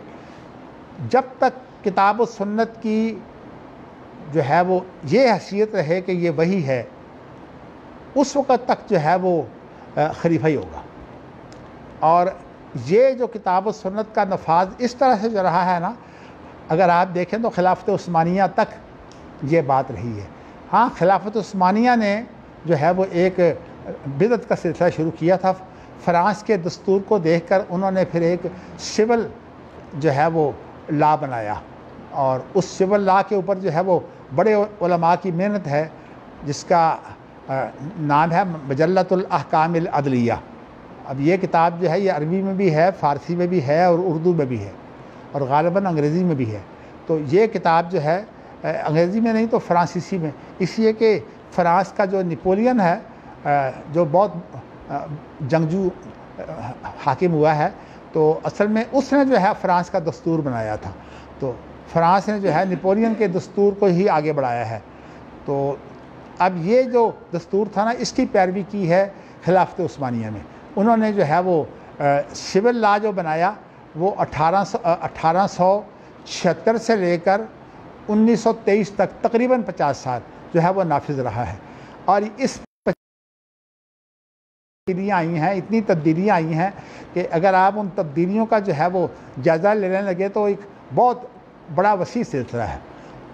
جب تک کتاب و سنت کی جو ہے وہ یہ حیثیت رہے کہ یہ وحی ہے, اس وقت تک جو ہے وہ خلیفہ ہی ہوگا. اور یہ جو کتاب و سنت کا نفاذ اس طرح سے جو رہا ہے نا, اگر آپ دیکھیں تو خلافت عثمانیہ تک یہ بات رہی ہے. ہاں, خلافت عثمانیہ نے جو ہے وہ ایک بدعت کا سلسلہ شروع کیا تھا. فرانس کے دستور کو دیکھ کر انہوں نے پھر ایک سول جو ہے وہ لا بنایا, اور اس سول لا کے اوپر جو ہے وہ بڑے علماء کی محنت ہے, جس کا نام ہے مجلۃ الاحکام العدلیہ. اب یہ کتاب جو ہے یہ عربی میں بھی ہے, فارسی میں بھی ہے, اور اردو میں بھی ہے, اور غالباً انگریزی میں بھی ہے. تو یہ کتاب جو ہے انگریزی میں نہیں تو فرانسیسی میں, اس لیے کہ فرانس کا جو نپولین ہے, جو بہت جنگجو حاکم ہوا ہے, تو اصل میں اس نے جو ہے فرانس کا دستور بنایا تھا. تو فرانس نے جو ہے نپولین کے دستور کو ہی آگے بڑھایا ہے. تو اب یہ جو دستور تھا نا, اس کی پیروی کی ہے خلافت عثمانیہ میں. انہوں نے جو ہے وہ سول لا جو بنایا وہ 1876 سے لے کر 1923 تک تقریباً 50 سال جو ہے وہ نافذ رہا ہے. اور اس تبدیلیاں آئی ہیں, اتنی تبدیلیاں آئی ہیں کہ اگر آپ ان تبدیلیوں کا جو ہے وہ جائزہ لینے لگے تو ایک بہت بڑا وسیع سلسلہ ہے.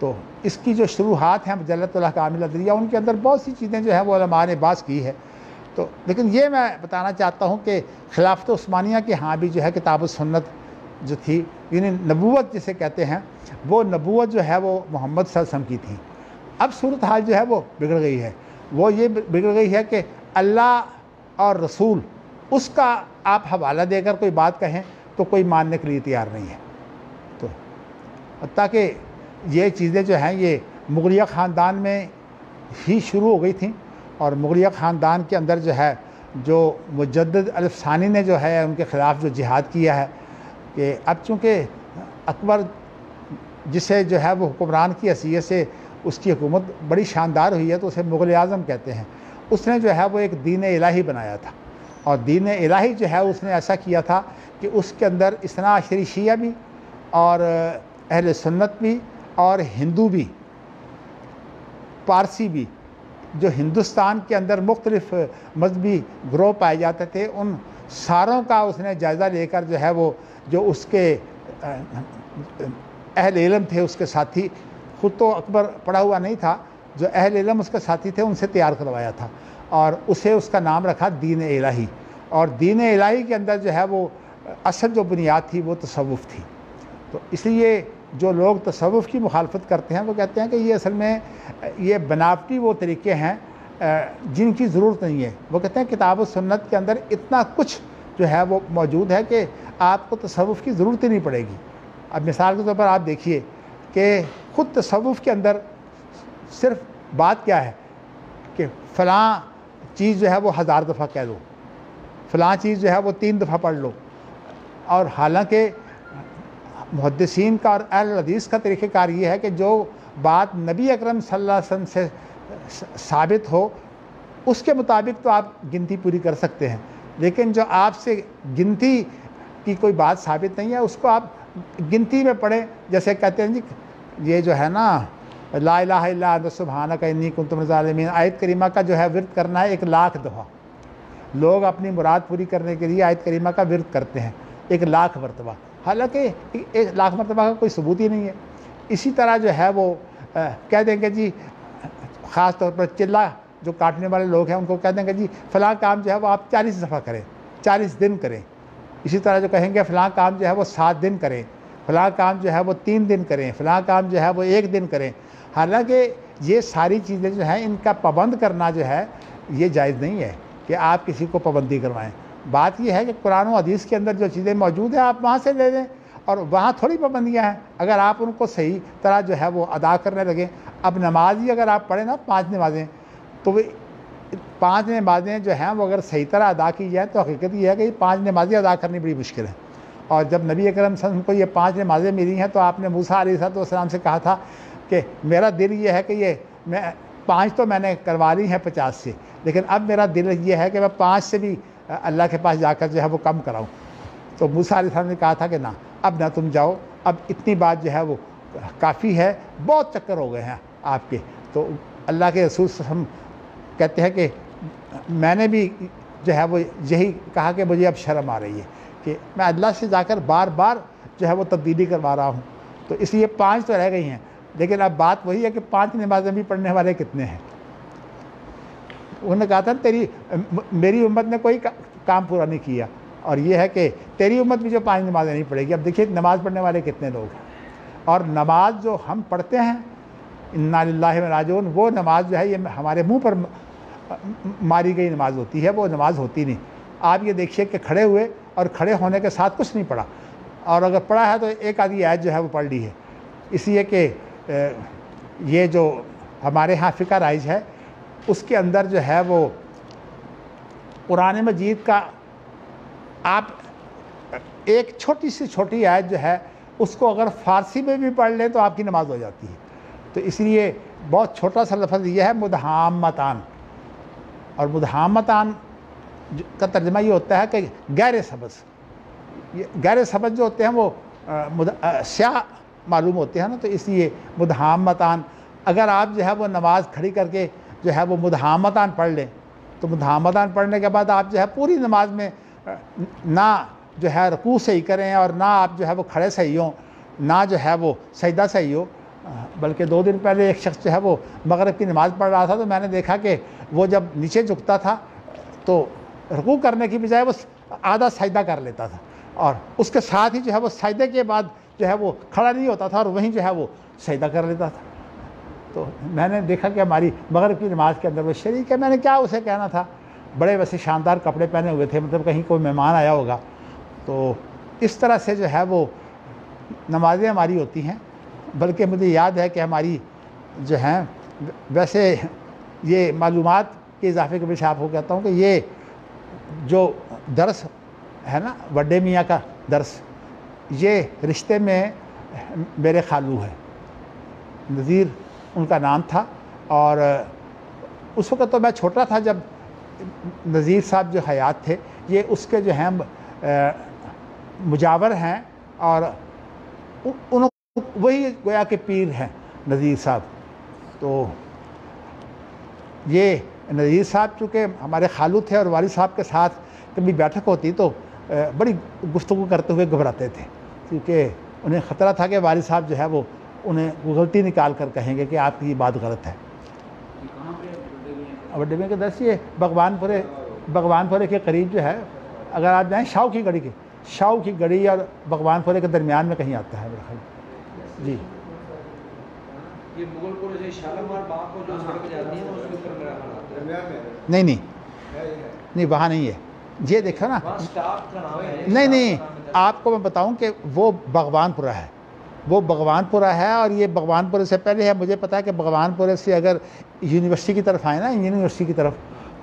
تو اس کی جو شروحات ہیں مجلۃ الاحکام العدلیہ, ان کے اندر بہت سی چیزیں جو ہیں وہ علماء نے بات کی ہے. تو لیکن یہ میں بتانا چاہتا ہوں کہ خلافت عثمانیہ کے ہاں بھی جو ہے کتاب و سنت جو تھی, یعنی نبوت جسے کہتے ہیں, وہ نبوت جو ہے وہ محمد صلی اللہ علیہ وسلم کی تھی. اب صورتحال جو ہے وہ بگڑ گئی ہے. وہ یہ بگڑ گئی ہے کہ اللہ اور رسول اس کا آپ حوالہ دے کر کوئی بات کہیں تو کوئی ماننے کے لیے تیار نہیں ہے. تو حتیٰ کہ یہ چیزیں جو ہیں یہ مغلیہ خاندان میں ہی شروع ہو گئی تھیں, اور مغلیہ خاندان کے اندر جو ہے جو مجدد الف ثانی نے جو ہے ان کے خلاف جو جہاد کیا ہے, کہ اب چونکہ اکبر جسے جو ہے وہ حکمران کی حیثیت سے اس کی حکومت بڑی شاندار ہوئی ہے, تو اسے مغل اعظم کہتے ہیں. اس نے جو ہے وہ ایک دین الہی بنایا تھا, اور دین الہی جو ہے اس نے ایسا کیا تھا کہ اس کے اندر اثنا عشری شیعہ بھی, اور اہل سنت بھی, اور ہندو بھی, پارسی بھی, جو ہندوستان کے اندر مختلف مذہبی گروہ پائے جاتے تھے, ان ساروں کا اس نے جائزہ لے کر جو ہے وہ جو اس کے اہل علم تھے, اس کے ساتھی, خود تو اکبر پڑھا ہوا نہیں تھا, جو اہل علم اس کے ساتھی تھے ان سے تیار کروایا تھا, اور اسے اس کا نام رکھا دین الہی. اور دین الہی کے اندر جو ہے وہ اصل جو بنیاد تھی وہ تصوف تھی. تو اس لیے جو لوگ تصوف کی مخالفت کرتے ہیں وہ کہتے ہیں کہ یہ اصل میں یہ بناوٹی وہ طریقے ہیں جن کی ضرورت نہیں ہے. وہ کہتے ہیں کتاب و سنت کے اندر اتنا کچھ جو ہے وہ موجود ہے کہ آپ کو تصوف کی ضرورت ہی نہیں پڑے گی. اب مثال کے طور پر آپ دیکھیے کہ خود تصوف کے اندر صرف بات کیا ہے کہ فلاں چیز جو ہے وہ 1000 دفعہ کہہ لو, فلاں چیز جو ہے وہ 3 دفعہ پڑھ لو. اور حالانکہ محدثین کا اور اہل حدیث کا طریقہ کار یہ ہے کہ جو بات نبی اکرم صلی اللہ علیہ وسلم سے ثابت ہو اس کے مطابق تو آپ گنتی پوری کر سکتے ہیں, لیکن جو آپ سے گنتی کی کوئی بات ثابت نہیں ہے اس کو آپ گنتی میں پڑھیں، جیسے کہتے ہیں جی یہ جو ہے نا لا الہ الا انت سبحانک انی کنت من الظالمین، آیت کریمہ کا جو ہے ورد کرنا ہے 1,00,000 دفعہ۔ لوگ اپنی مراد پوری کرنے کے لیے آیت کریمہ کا ورد کرتے ہیں 1,00,000 مرتبہ، حالانکہ 1,00,000 مرتبہ کا کوئی ثبوت ہی نہیں ہے۔ اسی طرح جو ہے وہ کہہ دیں گے جی، خاص طور پر چلہ جو کاٹنے والے لوگ ہیں ان کو کہہ دیں گے جی فلاں کام جو ہے وہ آپ 40 دفعہ کریں، 40 دن کریں۔ اسی طرح جو کہیں گے فلاں کام جو ہے وہ 7 دن کریں، فلاں کام جو ہے وہ 3 دن کریں، فلاں کام جو ہے وہ 1 دن کریں۔ حالانکہ یہ ساری چیزیں جو ہیں ان کا پابند کرنا جو ہے یہ جائز نہیں ہے کہ آپ کسی کو پابندی کروائیں۔ بات یہ ہے کہ قرآن و حدیث کے اندر جو چیزیں موجود ہیں آپ وہاں سے لے لیں، اور وہاں تھوڑی پابندیاں ہیں۔ اگر آپ ان کو صحیح طرح جو ہے وہ ادا کرنے لگیں، اب نماز ہی اگر آپ پڑھیں نا 5 نمازیں، تو وہ 5 نمازیں جو ہیں وہ اگر صحیح طرح ادا کی جائیں تو حقیقت یہ ہے کہ یہ 5 نمازیں ادا کرنی بڑی مشکل ہے۔ اور جب نبی اکرم صلی اللہ علیہ وسلم کو یہ 5 نمازیں ملی ہیں تو آپ نے موسیٰ علیہ السلام سے کہا تھا کہ میرا دل یہ ہے کہ یہ میں 5 تو میں نے کروا لی ہیں 50 سے، لیکن اب میرا دل یہ ہے کہ میں 5 سے بھی اللہ کے پاس جا کر جو ہے وہ کم کراؤں۔ تو موسیٰ علیہ السلام نے کہا تھا کہ نہ، اب نہ تم جاؤ، اب اتنی بات جو ہے وہ کافی ہے، بہت چکر ہو گئے ہیں آپ کے۔ تو اللہ کے رسول صلی اللہ علیہ وسلم کہتے ہیں کہ میں نے بھی جو ہے وہ یہی کہا کہ مجھے اب شرم آ رہی ہے کہ میں اللہ سے جا کر بار بار جو ہے وہ تبدیلی کروا رہا ہوں، تو اس لیے 5 تو رہ گئی ہیں، لیکن اب بات وہی ہے کہ 5 نمازیں بھی پڑھنے والے کتنے ہیں۔ انہوں نے کہا تھا میری امت نے کوئی کام پورا نہیں کیا، اور یہ ہے کہ تیری امت بھی جو 5 نمازیں نہیں پڑھے گی۔ اب دیکھیے نماز پڑھنے والے کتنے لوگ ہیں، اور نماز جو ہم پڑھتے ہیں انا للہ و انا راجعون، وہ نماز جو ہے یہ ہمارے منہ پر ماری گئی نماز ہوتی ہے، وہ نماز ہوتی نہیں۔ آپ یہ دیکھیے کہ کھڑے ہوئے اور کھڑے ہونے کے ساتھ کچھ نہیں پڑھا، اور اگر پڑھا ہے تو ایک آدھی آیت جو ہے وہ پڑھ لی ہے۔ اس لیے کہ یہ جو ہمارے ہاں فقہ رائج ہے اس کے اندر جو ہے وہ قرآن مجید کا آپ ایک چھوٹی سی چھوٹی آیت جو ہے اس کو اگر فارسی میں بھی پڑھ لیں تو آپ کی نماز ہو جاتی ہے۔ تو اس لیے بہت چھوٹا سا لفظ یہ ہے مدہامتان، اور مدہامتان کا ترجمہ یہ ہوتا ہے کہ غیر سبز۔ یہ غیر سبز جو ہوتے ہیں وہ سیاہ معلوم ہوتے ہیں نا، تو اس لیے مدہامتان، اگر آپ جو ہے وہ نماز کھڑی کر کے جو ہے وہ مدہامتان پڑھ لیں تو مدہامتان پڑھنے کے بعد آپ جو ہے پوری نماز میں نہ جو ہے رکوع صحیح کریں اور نہ آپ جو ہے وہ کھڑے صحیح ہوں، نہ جو ہے وہ سجدہ صحیح ہو۔ بلکہ 2 دن پہلے ایک شخص جو ہے وہ مغرب کی نماز پڑھ رہا تھا، تو میں نے دیکھا کہ وہ جب نیچے جھکتا تھا تو رکوع کرنے کی بجائے وہ آدھا سجدہ کر لیتا تھا، اور اس کے ساتھ ہی جو ہے وہ سجدے کے بعد جو ہے وہ کھڑا نہیں ہوتا تھا اور وہیں جو ہے وہ سجدہ کر لیتا تھا۔ تو میں نے دیکھا کہ ہماری مغرب کی نماز کے اندر وہ شریک ہے۔ میں نے کیا اسے کہنا تھا، بڑے ویسے شاندار کپڑے پہنے ہوئے تھے، مطلب کہیں کوئی مہمان آیا ہوگا۔ تو اس طرح سے جو ہے وہ نمازیں ہماری ہوتی ہیں۔ بلکہ مجھے یاد ہے کہ ہماری جو ہیں، ویسے یہ معلومات کے اضافے کے پیچھے آپ کو کہتا ہوں کہ یہ جو درس ہے نا بڑے میاں کا درس، یہ رشتے میں میرے خالو ہے، نذیر ان کا نام تھا، اور اس وقت تو میں چھوٹا تھا جب نذیر صاحب جو حیات تھے، یہ اس کے جو ہیں مجاور ہیں، اور وہی گویا کہ پیر ہیں نذیر صاحب۔ تو یہ نذیر صاحب چونکہ ہمارے خالو تھے اور والد صاحب کے ساتھ کبھی بیٹھک ہوتی تو بڑی گفتگو کرتے ہوئے گھبراتے تھے، کیونکہ انہیں خطرہ تھا کہ والد صاحب جو ہے وہ انہیں غلطی نکال کر کہیں گے کہ آپ کی یہ بات غلط ہے۔ بڑے میاں کے درس یہ بغوان پورے کے قریب جو ہے، اگر آپ جائیں شاؤ کی گڑی اور بغوان پورے کے درمیان میں کہیں آتا ہے میرا خیال۔ جی یہ مغل پور سے شالمار باغ کو جو سڑک جاتی ہے اس کے اوپر میرا خیال آتا ہے۔ نہیں وہاں نہیں ہے، یہ دیکھو نا، نہیں آپ کو میں بتاؤں کہ وہ بغوان پورہ ہے، وہ بغوان پورہ ہے، اور یہ بغوان پورے سے پہلے ہے۔ مجھے پتا ہے کہ بغوان پورے سے اگر یونیورسٹی کی طرف آئے نا، انجینئرنگ یونیورسٹی کی طرف،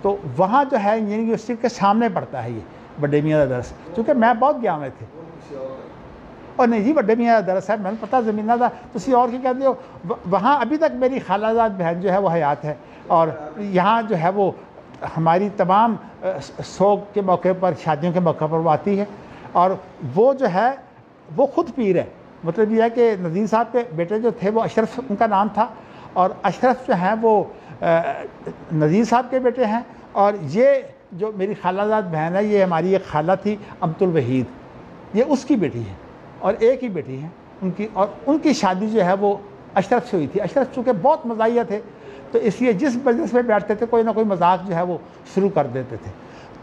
تو وہاں جو ہے انجینئرنگ یونیورسٹی کے سامنے پڑتا ہے یہ بڑے میاں کا درس، کیونکہ میں بہت گیا میں تھے۔ اور نہیں جی بڑے میاں کا درس ہے، میں نے پتا زمینہ تھا تسی اور کی کہتے ہو۔ وہاں ابھی تک میری خالہ زاد بہن جو ہے وہ حیات ہے، اور یہاں جو ہے وہ ہماری تمام سوگ کے موقع پر، شادیوں کے موقع پر وہ آتی ہے، اور وہ جو ہے وہ خود پیر ہے. مطلب یہ ہے کہ نذیر صاحب کے بیٹے جو تھے وہ اشرف ان کا نام تھا, اور اشرف جو ہیں وہ نذیر صاحب کے بیٹے ہیں. اور یہ جو میری خالہ زاد بہن ہے, یہ ہماری ایک خالہ تھی امت الوحید, یہ اس کی بیٹی ہے, اور ایک ہی بیٹی ہے ان کی, اور ان کی شادی جو ہے وہ اشرف سے ہوئی تھی. اشرف چونکہ بہت مزاحیہ تھے, تو اس لیے جس مجلس میں بیٹھتے تھے کوئی نہ کوئی مذاق جو ہے وہ شروع کر دیتے تھے.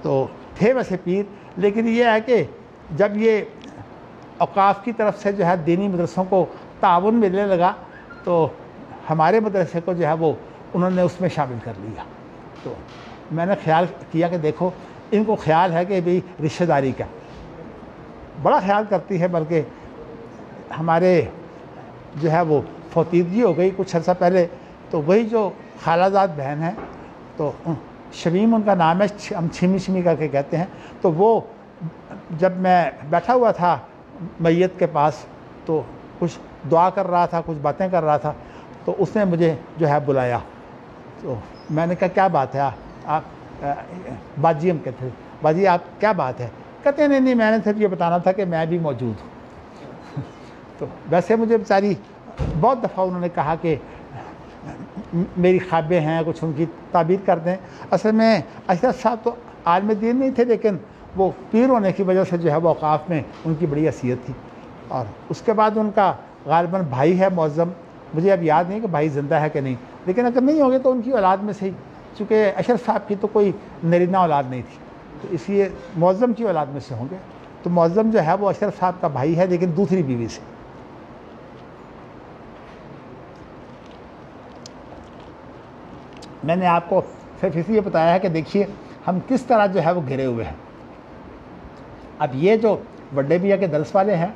تو تھے ویسے پیر, لیکن یہ ہے کہ جب یہ اوقاف کی طرف سے جو ہے دینی مدرسوں کو تعاون ملنے لگا, تو ہمارے مدرسے کو جو ہے وہ انہوں نے اس میں شامل کر لیا. تو میں نے خیال کیا کہ دیکھو ان کو خیال ہے کہ بھئی رشتہ داری کا بڑا خیال کرتی ہے, بلکہ ہمارے جو ہے وہ فوتیدگی ہو گئی کچھ عرصہ پہلے, تو وہی جو خالہ زاد بہن ہے, تو شمیم ان کا نام ہے, ہم چھمی چھمی کر کے کہتے ہیں. تو وہ جب میں بیٹھا ہوا تھا میت کے پاس, تو کچھ دعا کر رہا تھا, کچھ باتیں کر رہا تھا, تو اس نے مجھے جو ہے بلایا. تو میں نے کہا کیا بات ہے آپ, باجی ہم کہتے ہیں, باجی آپ کیا بات ہے؟ کہتے ہیں نہیں میں نے صرف یہ بتانا تھا کہ میں بھی موجود ہوں. تو ویسے مجھے بیچاری بہت دفعہ انہوں نے کہا کہ میری خوابیں ہیں, کچھ ان کی تعبیر کر دیں. اصل میں اشرف صاحب تو عالم دین نہیں تھے, لیکن وہ پیر ہونے کی وجہ سے جو ہے وہ اوقاف میں ان کی بڑی حیثیت تھی. اور اس کے بعد ان کا غالباً بھائی ہے معظم, مجھے اب یاد نہیں کہ بھائی زندہ ہے کہ نہیں, لیکن اگر نہیں ہوگے تو ان کی اولاد میں سے ہی, چونکہ اشرف صاحب کی تو کوئی نرینہ اولاد نہیں تھی, تو اس لیے معظم کی اولاد میں سے ہوں گے. تو معظم جو ہے وہ اشرف صاحب کا بھائی ہے, لیکن دوسری بیوی سے. میں نے آپ کو صرف اس لیے بتایا ہے کہ دیکھیے ہم کس طرح جو ہے وہ گھرے ہوئے ہیں. اب یہ جو بڑے میاں کے درس والے ہیں,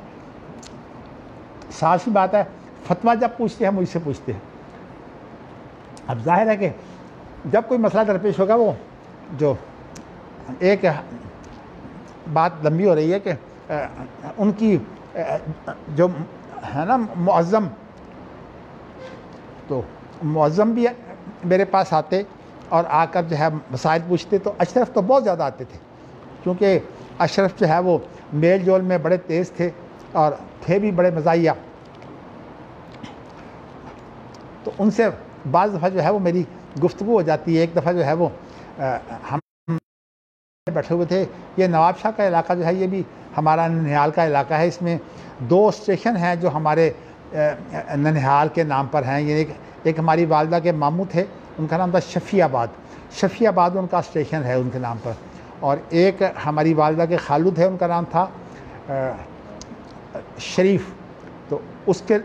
صاف سی بات ہے, فتویٰ جب پوچھتے ہیں مجھ سے پوچھتے ہیں. اب ظاہر ہے کہ جب کوئی مسئلہ درپیش ہوگا, وہ جو ایک بات لمبی ہو رہی ہے کہ ان کی جو ہے نا معظم, تو معظم بھی میرے پاس آتے اور آ کر جو ہے مسائل پوچھتے. تو اشرف تو بہت زیادہ آتے تھے, کیونکہ اشرف جو ہے وہ میل جول میں بڑے تیز تھے اور تھے بھی بڑے مزاحیہ. تو ان سے بعض دفعہ جو ہے وہ میری گفتگو ہو جاتی ہے. ایک دفعہ جو ہے وہ ہم بیٹھے ہوئے تھے, یہ نواب شاہ کا علاقہ جو ہے یہ بھی ہمارا ننہال کا علاقہ ہے. اس میں 2 اسٹیشن ہیں جو ہمارے ننہال کے نام پر ہیں. یہ ایک ہماری والدہ کے ماموں تھے, ان کا نام تھا شفیع آباد. شفیع آباد ان کا اسٹیشن ہے ان کے نام پر. اور ایک ہماری والدہ کے خالو تھے, ان کا نام تھا شریف, تو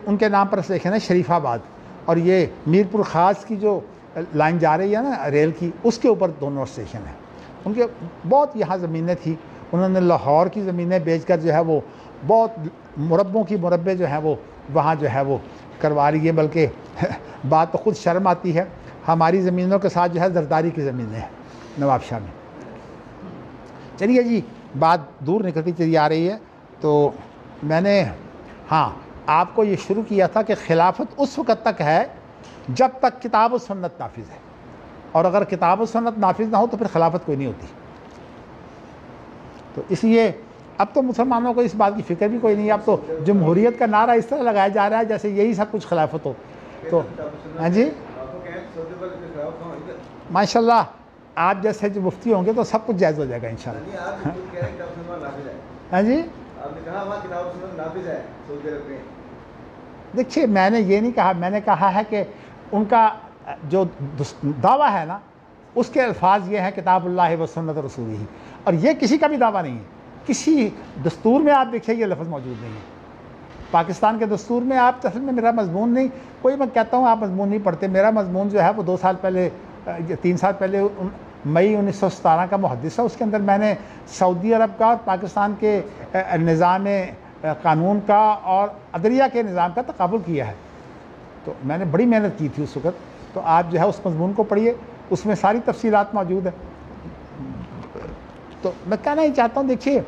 ان کے نام پر اسٹیشن ہے شریف آباد. اور یہ میر پور خاص کی جو لائن جا رہی ہے نا ریل کی, اس کے اوپر دونوں اسٹیشن ہیں. ان کے بہت یہاں زمینیں تھیں, انہوں نے لاہور کی زمینیں بیچ کر جو ہے وہ بہت مربوں کی مربے جو ہیں وہ وہاں جو ہے وہ کروا رہی ہے. بلکہ بات تو خود شرم آتی ہے, ہماری زمینوں کے ساتھ جو ہے زرداری کی زمینیں ہیں نواب شاہ میں. چلیے جی, بات دور نکلتی چلی آ رہی ہے. تو میں نے آپ کو یہ شروع کیا تھا کہ خلافت اس وقت تک ہے جب تک کتاب و سنت نافذ ہے, اور اگر کتاب و سنت نافذ نہ ہو تو پھر خلافت کوئی نہیں ہوتی. تو اس لیے اب تو مسلمانوں کو اس بات کی فکر بھی کوئی نہیں ہے. اب تو جمہوریت کا نعرہ اس طرح لگایا جا رہا ہے جیسے یہی سب کچھ خلافت ہو. تو ہاں جی, ماشاء اللہ آپ جیسے جو مفتی ہوں گے تو سب کچھ جائز ہو جائے گا انشاءاللہ. ہاں جی, دیکھیے میں نے یہ نہیں کہا, میں نے کہا ہے کہ ان کا جو دعویٰ ہے نا اس کے الفاظ یہ ہیں کتاب اللہ و سنت رسولہ, اور یہ کسی کا بھی دعویٰ نہیں ہے. کسی دستور میں آپ دیکھیں یہ لفظ موجود نہیں ہے. پاکستان کے دستور میں آپ اصل میں میرا مضمون نہیں, کوئی میں کہتا ہوں آپ مضمون نہیں پڑھتے, میرا مضمون جو ہے وہ 2 سال پہلے 3 سال پہلے مئی 1917 کا محدث ہے. اس کے اندر میں نے سعودی عرب کا اور پاکستان کے نظام قانون کا اور عدلیہ کے نظام کا تقابل کیا ہے. تو میں نے بڑی محنت کی تھی اس وقت. تو آپ جو ہے اس مضمون کو پڑھیے, اس میں ساری تفصیلات موجود ہیں. تو میں کہنا ہی چاہتا ہوں, دیکھیے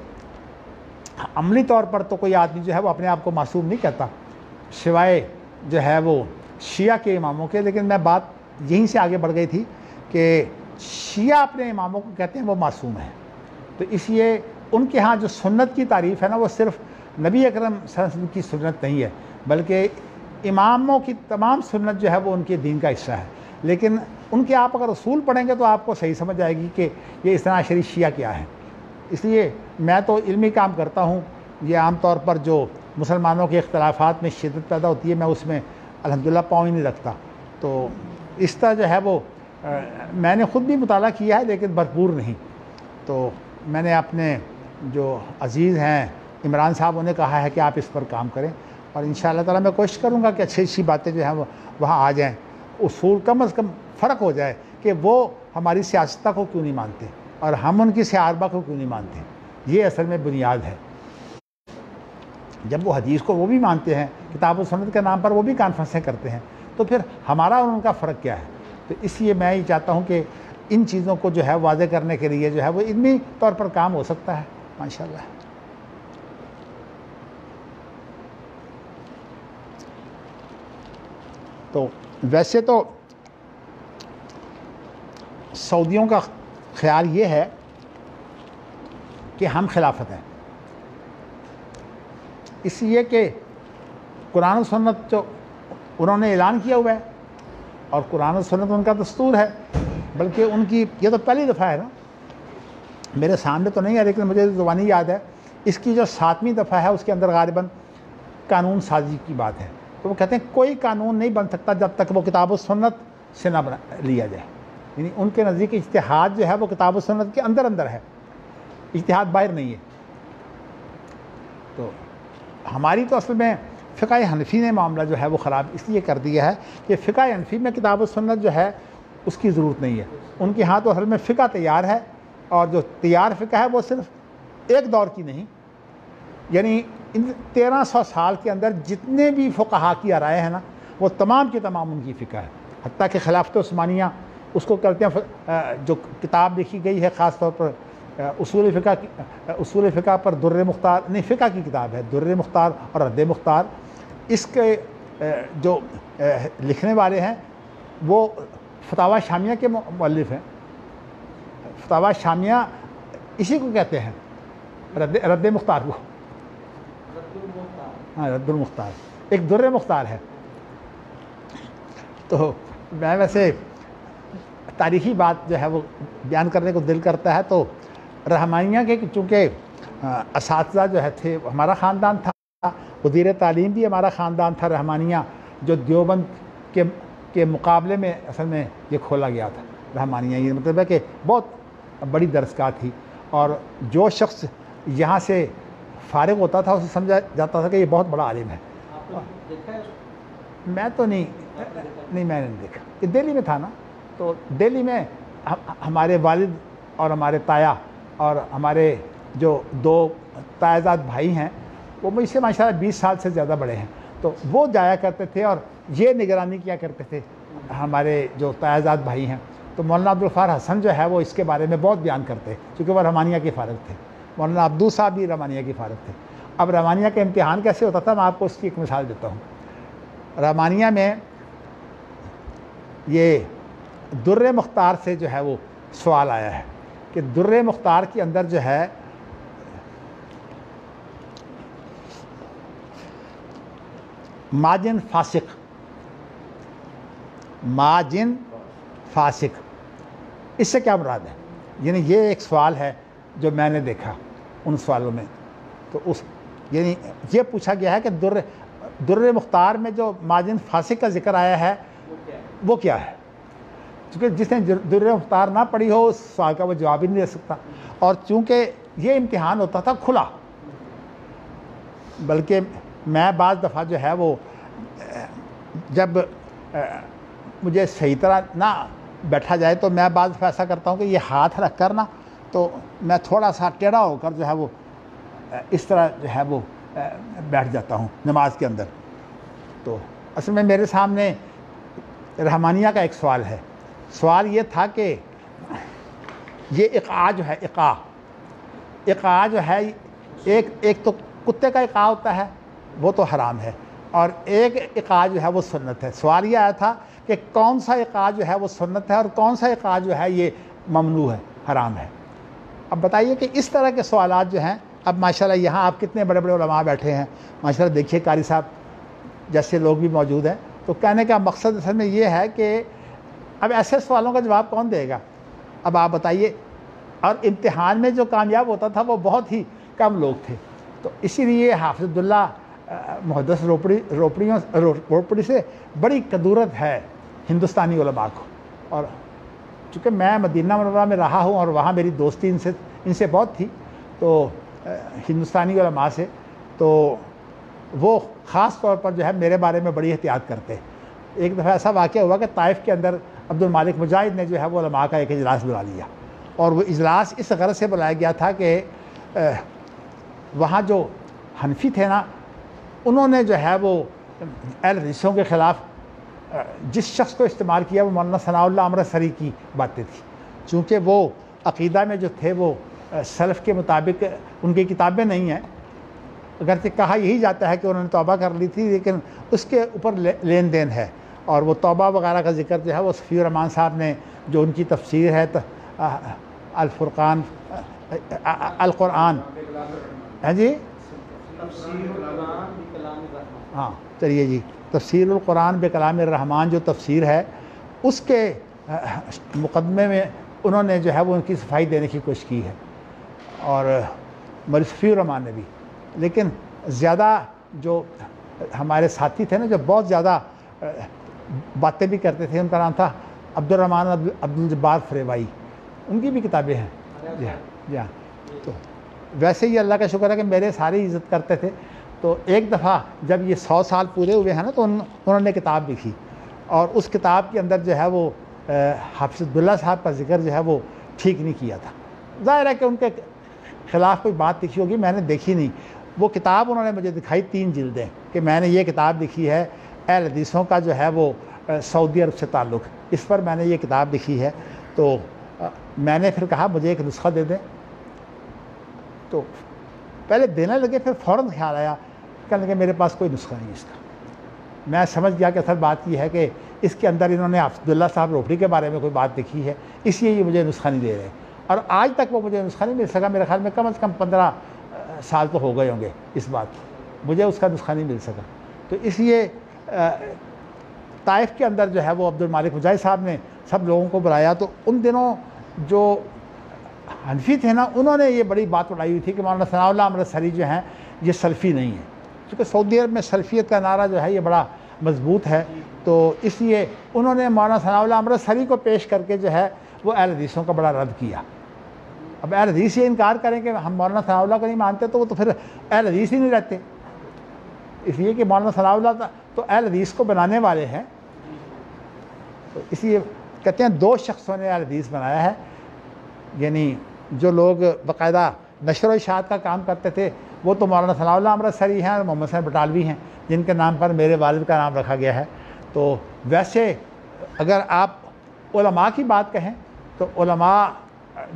عملی طور پر تو کوئی آدمی جو ہے وہ اپنے آپ کو معصوم نہیں کہتا سوائے جو ہے وہ شیعہ کے اماموں کے. لیکن میں بات یہیں سے آگے بڑھ گئی تھی کہ شیعہ اپنے اماموں کو کہتے ہیں وہ معصوم ہیں. تو اس لیے ان کے ہاں جو سنت کی تعریف ہے نا وہ صرف نبی اکرم صلی اللہ علیہ وسلم کی سنت نہیں ہے، بلکہ اماموں کی تمام سنت جو ہے وہ ان کے دین کا حصہ ہے، لیکن ان کے آپ اگر اصول پڑھیں گے تو آپ کو صحیح سمجھ آئے گی کہ یہ اثنا عشری شیعہ کیا ہے۔ اس لیے میں تو علمی کام کرتا ہوں، یہ عام طور پر جو مسلمانوں کے اختلافات میں شدت پیدا ہوتی ہے میں اس میں الحمدللہ پاؤں ہی نہیں رکھتا۔ تو اس طرح جو ہے وہ میں نے خود بھی مطالعہ کیا ہے لیکن بھرپور نہیں۔ تو میں نے اپنے جو عزیز ہیں عمران صاحب انہیں کہا ہے کہ آپ اس پر کام کریں، اور انشاءاللہ تعالیٰ میں کوشش کروں گا کہ اچھی اچھی باتیں جو ہیں وہ وہاں آ جائیں، اصول کم از کم فرق ہو جائے کہ وہ ہماری سیاستہ کو کیوں نہیں مانتے اور ہم ان کی سیاربہ کو کیوں نہیں مانتے۔ یہ اصل میں بنیاد ہے۔ جب وہ حدیث کو وہ بھی مانتے ہیں، کتاب و سنت کے نام پر وہ بھی کانفرنسیں کرتے ہیں، تو پھر ہمارا اور ان کا فرق کیا ہے؟ تو اس لیے میں یہ چاہتا ہوں کہ ان چیزوں کو جو ہے واضح کرنے کے لیے جو ہے وہ علمی طور پر کام ہو سکتا ہے ماشاءاللہ۔ تو ویسے تو سعودیوں کا خیال یہ ہے کہ ہم خلافت ہیں، اس لیے کہ قرآن و سنت جو انہوں نے اعلان کیا ہوا ہے، اور قرآن و سنت ان کا دستور ہے، بلکہ ان کی یہ تو پہلی دفعہ ہے نا، میرے سامنے تو نہیں ہے لیکن مجھے زبانی یاد ہے، اس کی جو 7ویں دفعہ ہے اس کے اندر غالباً قانون سازی کی بات ہے۔ تو وہ کہتے ہیں کوئی قانون نہیں بن سکتا جب تک وہ کتاب و سنت سے نہ لیا جائے، یعنی ان کے نزدیک اجتہاد جو ہے وہ کتاب و سنت کے اندر اندر ہے، اجتہاد باہر نہیں ہے۔ تو ہماری تو اصل میں فقہ حنفی نے معاملہ جو ہے وہ خراب اس لیے کر دیا ہے کہ فقہ حنفی میں کتاب و سنت جو ہے اس کی ضرورت نہیں ہے۔ ان کے ہاں تو اصل میں فقہ تیار ہے، اور جو تیار فقہ ہے وہ صرف ایک دور کی نہیں، یعنی ان 1300 سال کے اندر جتنے بھی فقہا کی رائے ہیں نا وہ تمام کی تمام ان کی فقہ ہے، حتیٰ کہ خلافت عثمانیہ اس کو کہتے ہیں، جو کتاب لکھی گئی ہے خاص طور پر اصول فقہ پر در مختار، نہیں فقہ کی کتاب ہے در مختار اور رد مختار، اس کے جو لکھنے والے ہیں وہ فتاوی شامیہ کے مؤلف ہیں۔ فتاوی شامیہ اسی کو کہتے ہیں، رد مختار کو، ہاں رد المختار، ایک در مختار ہے۔ تو میں ویسے تاریخی بات جو ہے وہ بیان کرنے کو دل کرتا ہے، تو رحمانیہ کے چونکہ اساتذہ جو ہے تھے ہمارا خاندان تھا، وزیر تعلیم بھی ہمارا خاندان تھا رحمانیہ، جو دیوبند کے مقابلے میں اصل میں یہ کھولا گیا تھا رحمانیہ۔ یہ مطلب ہے کہ بہت بڑی درسگاہ تھی، اور جو شخص یہاں سے فارغ ہوتا تھا اسے سمجھا جاتا تھا کہ یہ بہت بڑا عالم ہے۔ میں تو نہیں میں نے نہیں دیکھا، یہ دہلی میں تھا نا، تو دہلی میں ہمارے والد اور ہمارے تایا اور ہمارے جو 2 تایازاد بھائی ہیں وہ مجھ سے ماشاءاللہ 20 سال سے زیادہ بڑے ہیں، تو وہ جایا کرتے تھے اور یہ نگرانی کیا کرتے تھے ہمارے جو تایازاد بھائی ہیں۔ تو مولانا عبدالغفار حسن جو ہے وہ اس کے بارے میں بہت بیان کرتے ہیں، چونکہ وہ رحمانیہ کے فارغ تھے۔ مولانا عبدو صاحب بھی رحمانیہ کے فارغ تھے۔ اب رحمانیہ کا امتحان کیسے ہوتا تھا میں آپ کو اس کی ایک مثال دیتا ہوں۔ رحمانیہ میں یہ در مختار سے جو ہے وہ سوال آیا ہے کہ در مختار کے اندر جو ہے ماجن فاسق اس سے کیا مراد ہے؟ یعنی یہ ایک سوال ہے جو میں نے دیکھا ان سوالوں میں، تو یعنی یہ پوچھا گیا ہے کہ در مختار میں جو ماجن فاسق کا ذکر آیا ہے وہ کیا ہے؟ چونکہ جس نے در مختار نہ پڑھی ہو اس سوال کا وہ جواب ہی نہیں دے سکتا، اور چونکہ یہ امتحان ہوتا تھا کھلا، بلکہ میں بعض دفعہ جو ہے وہ جب مجھے صحیح طرح نہ بیٹھا جائے تو میں بعض دفعہ ایسا کرتا ہوں کہ یہ ہاتھ رکھ کر نا تو میں تھوڑا سا ٹیڑھا ہو کر جو ہے وہ اس طرح جو ہے وہ بیٹھ جاتا ہوں نماز کے اندر۔ تو اصل میں میرے سامنے رحمانیہ کا ایک سوال ہے، سوال یہ تھا کہ یہ اقعاء جو ہے اقعاء جو ہے ایک تو کتے کا اقعاء ہوتا ہے وہ تو حرام ہے، اور ایک اقعاء جو ہے وہ سنت ہے۔ سوال یہ آیا تھا کہ کون سا اقعاء جو ہے وہ سنت ہے اور کون سا اقعاء جو ہے یہ ممنوع ہے، حرام ہے۔ اب بتائیے کہ اس طرح کے سوالات جو ہیں اب ماشاءاللہ یہاں آپ کتنے بڑے بڑے علماء بیٹھے ہیں ماشاءاللہ، دیکھیے قاری صاحب جیسے لوگ بھی موجود ہیں. تو کہنے کا مقصد اصل میں یہ ہے کہ اب ایسے سوالوں کا جواب کون دے گا؟ اب آپ بتائیے. اور امتحان میں جو کامیاب ہوتا تھا وہ بہت ہی کم لوگ تھے. تو اسی لیے حافظ عبداللہ محدث روپڑی سے بڑی قدورت ہے ہندوستانی علماء کو. اور چونکہ میں مدینہ منورہ میں رہا ہوں اور وہاں میری دوستی ان سے بہت تھی، تو ہندوستانی علماء سے، تو وہ خاص طور پر جو ہے میرے بارے میں بڑی احتیاط کرتے. ایک دفعہ ایسا واقعہ ہوا کہ طائف کے اندر عبد المالک مجاہد نے جو ہے وہ علماء کا ایک اجلاس بلا لیا، اور وہ اجلاس اس غرض سے بلایا گیا تھا کہ وہاں جو حنفی تھے نا، انہوں نے جو ہے وہ اہل حدیثوں کے خلاف جس شخص کو استعمال کیا وہ مولانا ثناء اللہ امرتسری کی باتیں تھیں. چونکہ وہ عقیدہ میں جو تھے وہ سلف کے مطابق ان کی کتابیں نہیں ہیں، اگرچہ کہا یہی جاتا ہے کہ انہوں نے توبہ کر لی تھی، لیکن اس کے اوپر لین دین ہے. اور وہ توبہ وغیرہ کا ذکر جو ہے وہ صفی الرحمان صاحب نے جو ان کی تفسیر ہے الفرقان القرآن، ہاں جی ہاں چلیے جی، تفسیر القرآن بکلام الرحمن جو تفسیر ہے، اس کے مقدمے میں انہوں نے جو ہے وہ ان کی صفائی دینے کی کوشش کی ہے، اور مولانا صفی الرحمان نے بھی. لیکن زیادہ جو ہمارے ساتھی تھے نا جو بہت زیادہ باتیں بھی کرتے تھے، ان کا نام تھا عبد الرحمن عبدالجبار فریوائی. ان کی بھی کتابیں ہیں. جی ہاں. تو ویسے ہی اللہ کا شکر ہے کہ میرے ساری عزت کرتے تھے. تو ایک دفعہ جب یہ 100 سال پورے ہوئے ہیں نا، تو انہوں نے کتاب لکھی، اور اس کتاب کے اندر جو ہے وہ حافظ عبداللہ صاحب کا ذکر جو ہے وہ ٹھیک نہیں کیا تھا. ظاہر ہے کہ ان کے خلاف کوئی بات لکھی ہوگی، میں نے دیکھی نہیں. وہ کتاب انہوں نے مجھے دکھائی 3 جلدیں کہ میں نے یہ کتاب لکھی ہے اہل حدیثوں کا جو ہے وہ سعودی عرب سے تعلق، اس پر میں نے یہ کتاب لکھی ہے. تو میں نے پھر کہا مجھے ایک نسخہ دے دیں. تو پہلے دینے لگے، پھر فوراً خیال آیا، کہنے لگے میرے پاس کوئی نسخہ نہیں اس کا. میں سمجھ گیا کہ اصل بات یہ ہے کہ اس کے اندر انہوں نے حافظ عبداللہ صاحب روپڑی کے بارے میں کوئی بات لکھی ہے، اس لیے یہ مجھے نسخہ نہیں دے رہے. اور آج تک وہ مجھے نسخہ نہیں مل سکا. میرے خیال میں کم از کم 15 سال تو ہو گئے ہوں گے اس بات کو، مجھے اس کا نسخہ نہیں مل سکا. تو اس لیے طائف کے اندر جو ہے وہ عبد المالک مجاہد صاحب نے سب لوگوں کو بلایا. تو ان دنوں جو حنفی تھے نا، انہوں نے یہ بڑی بات اڑائی ہوئی تھی کہ مولانا ثناء اللہ امرتسری جو ہیں یہ سلفی نہیں ہیں، کیونکہ سعودی عرب میں سلفیت کا نعرہ جو ہے یہ بڑا مضبوط ہے. تو اس لیے انہوں نے مولانا ثناء اللہ امرتسری کو پیش کر کے جو ہے وہ اہل حدیثوں کا بڑا رد کیا. اب اہل حدیث یہ انکار کریں کہ ہم مولانا ثناء اللہ کو نہیں مانتے، تو وہ تو پھر اہل حدیث ہی نہیں رہتے. اس لیے کہ مولانا ثناء اللہ تو اہل حدیث کو بنانے والے ہیں. تو اس لیے کہتے ہیں 2 شخصوں نے اہل حدیث بنایا ہے، یعنی جو لوگ باقاعدہ نشر و اشاعت کا کام کرتے تھے وہ تو مولانا ثناء اللہ امرتسری ہیں اور محمد حسین بٹالوی ہیں، جن کے نام پر میرے والد کا نام رکھا گیا ہے. تو ویسے اگر آپ علماء کی بات کہیں تو علماء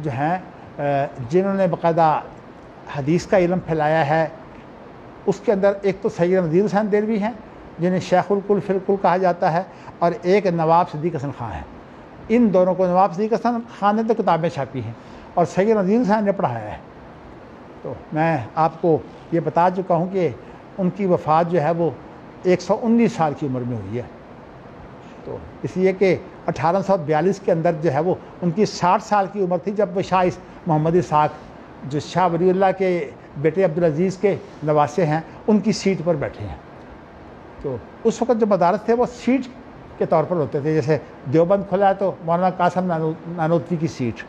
جو ہیں جنہوں نے باقاعدہ حدیث کا علم پھیلایا ہے، اس کے اندر ایک تو سید نذیر حسین دہلوی ہیں جنہیں شیخ الکل فی الکل کہا جاتا ہے، اور ایک نواب صدیق حسن خان ہیں. ان دونوں کو نواب صدیق حسن خان نے تو کتابیں چھاپی ہیں اور سید نذیر حسین نے پڑھایا ہے. تو میں آپ کو یہ بتا چکا ہوں کہ ان کی وفات جو ہے وہ 119 سال کی عمر میں ہوئی ہے. تو اس لیے کہ 1842 کے اندر جو ہے وہ ان کی 60 سال کی عمر تھی جب وہ شاہ محمد اسحاق جو شاہ ولی اللہ کے بیٹے عبدالعزیز کے نواسے ہیں ان کی سیٹ پر بیٹھے ہیں. تو اس وقت جو مدارس تھے وہ سیٹ کے طور پر ہوتے تھے، جیسے دیوبند کھلا ہے تو مولانا قاسم نانوتوی کی سیٹ.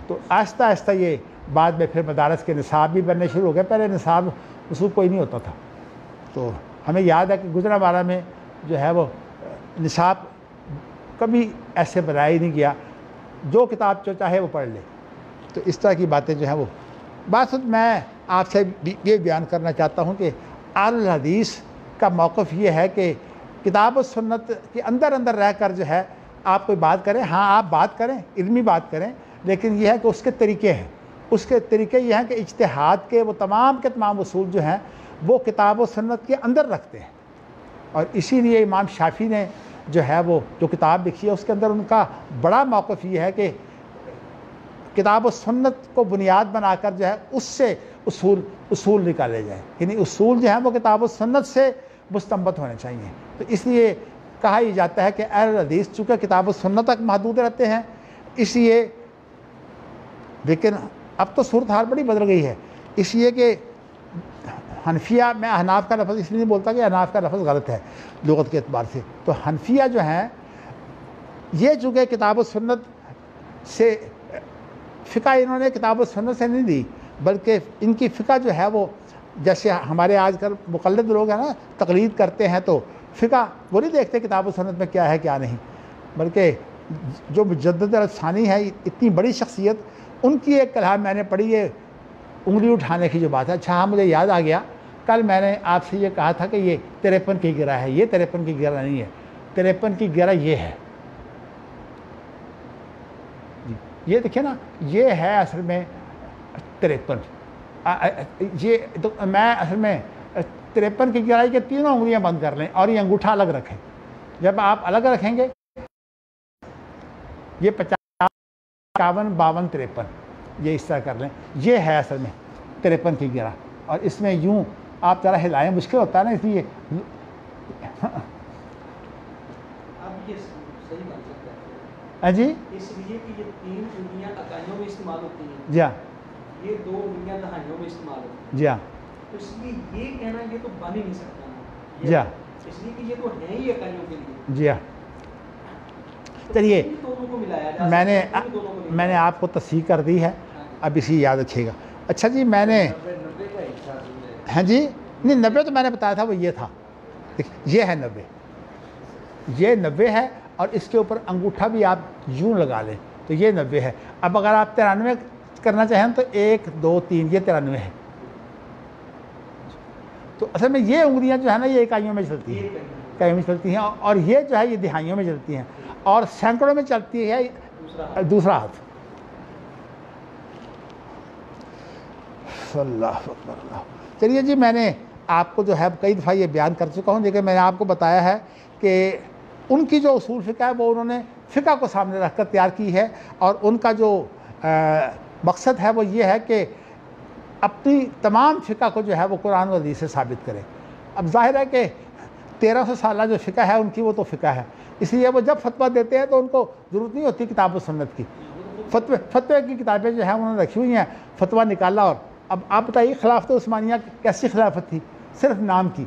تو آہستہ آہستہ یہ بعد میں پھر مدارس کے نصاب بھی بننے شروع ہو گئے. پہلے نصاب اصول کوئی نہیں ہوتا تھا. تو ہمیں یاد ہے کہ گجرانوالہ میں جو ہے وہ نصاب کبھی ایسے بنایا ہی نہیں گیا، جو کتاب جو چاہے وہ پڑھ لے. تو اس طرح کی باتیں جو ہیں وہ بات میں آپ سے یہ بیان کرنا چاہتا ہوں کہ اہل الحدیث کا موقف یہ ہے کہ کتاب و سنت کے اندر رہ کر جو ہے آپ کوئی بات کریں. ہاں آپ بات کریں، علمی بات کریں، لیکن یہ ہے کہ اس کے طریقے ہیں. اس کے طریقے یہ ہیں کہ اجتہاد کے وہ تمام کے تمام اصول جو ہیں وہ کتاب و سنت کے اندر رکھتے ہیں. اور اسی لیے امام شافعی نے جو ہے وہ جو کتاب لکھی ہے اس کے اندر ان کا بڑا موقف یہ ہے کہ کتاب و سنت کو بنیاد بنا کر جو ہے اس سے اصول نکالے جائیں، یعنی اصول جو ہیں وہ کتاب و سنت سے مستنبط ہونے چاہیے۔ تو اس لیے کہا یہ جاتا ہے کہ اہل حدیث چونکہ کتاب و سنت تک محدود رہتے ہیں، اس لیے، لیکن اب تو صورتحال بڑی بدل گئی ہے، اس لیے کہ حنفیہ، میں احناف کا لفظ اس لیے نہیں بولتا کہ احناف کا لفظ غلط ہے لغت کے اعتبار سے، تو حنفیہ جو ہیں یہ چونکہ کتاب و سنت سے فقہ انہوں نے کتاب و سنت سے نہیں دی، بلکہ ان کی فقہ جو ہے وہ جیسے ہمارے آج کل مقلد لوگ ہیں نا، تقلید کرتے ہیں، تو فقہ وہ نہیں دیکھتے کتاب و سنت میں کیا ہے کیا نہیں، بلکہ جو مجدد الثانی ہے، اتنی بڑی شخصیت، ان کی ایک کلام میں نے پڑھی ہے، انگلی اٹھانے کی جو بات ہے، اچھا ہاں مجھے یاد آ گیا، کل میں نے آپ سے یہ کہا تھا کہ یہ 53 کی گرہ ہے، یہ 53 کی گرہ نہیں ہے، 53 کی گرہ یہ ہے، یہ دیکھیں نا، یہ ہے اصل میں 53، یہ تو میں اصل میں 53 کی گرائی کے تینوں انگلیاں بند کر لیں اور یہ انگوٹھا الگ رکھیں، جب آپ الگ رکھیں گے یہ 50 51 52 53 یہ اس طرح کر لیں، یہ ہے اصل میں 53 کی گرہ، اور اس میں یوں آپ ذرا ہلائیں، مشکل ہوتا ہے نا، اس لیے جی اس لیے کہ یہ 3 انگلیاں اکائیوں میں استعمال ہوتی ہیں، جی ہاں، یہ 2 انگلیاں دہائیوں میں استعمال ہوتی ہیں، جی ہاں، تو اس لیے یہ کہنا یہ تو بن ہی نہیں سکتا نا، جی ہاں، اس لیے کہ یہ تو ہیں ہی اکائیوں کے لیے، جی ہاں۔ چلیے دونوں کو ملایا جا میں نے آپ کو تصحیح کر دی ہے، اب اسی یاد رکھیے گا۔ اچھا جی، میں نے ہاں جی نہیں 90 تو میں نے بتایا تھا وہ یہ تھا، یہ ہے 90، یہ 90 ہے، اور اس کے اوپر انگوٹھا بھی آپ یوں لگا لیں تو یہ 90 ہے۔ اب اگر آپ 93 کرنا چاہیں تو 1 2 3 یہ 93 ہے، تو اصل میں یہ انگلیاں جو ہے نا یہ اکائیوں میں چلتی ہیں، اکائیوں میں چلتی ہیں، اور یہ جو ہے یہ دہائیوں میں چلتی ہیں، اور سینکڑوں میں چلتی ہے دوسرا ہاتھ۔ اللہ اکبر اللہ۔ چلیے جی، میں نے آپ کو جو ہے کئی دفعہ یہ بیان کر چکا ہوں، لیکن میں نے آپ کو بتایا ہے کہ ان کی جو اصول فقہ ہے وہ انہوں نے فقہ کو سامنے رکھ کر تیار کی ہے، اور ان کا جو مقصد ہے وہ یہ ہے کہ اپنی تمام فقہ کو جو ہے وہ قرآن و حدیث سے ثابت کرے۔ اب ظاہر ہے کہ 1300 سالہ جو فقہ ہے ان کی وہ تو فقہ ہے، اس لیے وہ جب فتویٰ دیتے ہیں تو ان کو ضرورت نہیں ہوتی کتاب و سنت کی، فتوے کی کتابیں جو ہیں انہوں نے رکھی ہوئی ہیں، فتویٰ نکالا، اور اب آپ بتائیے خلافت عثمانیہ کیسی خلافت تھی؟ صرف نام کی،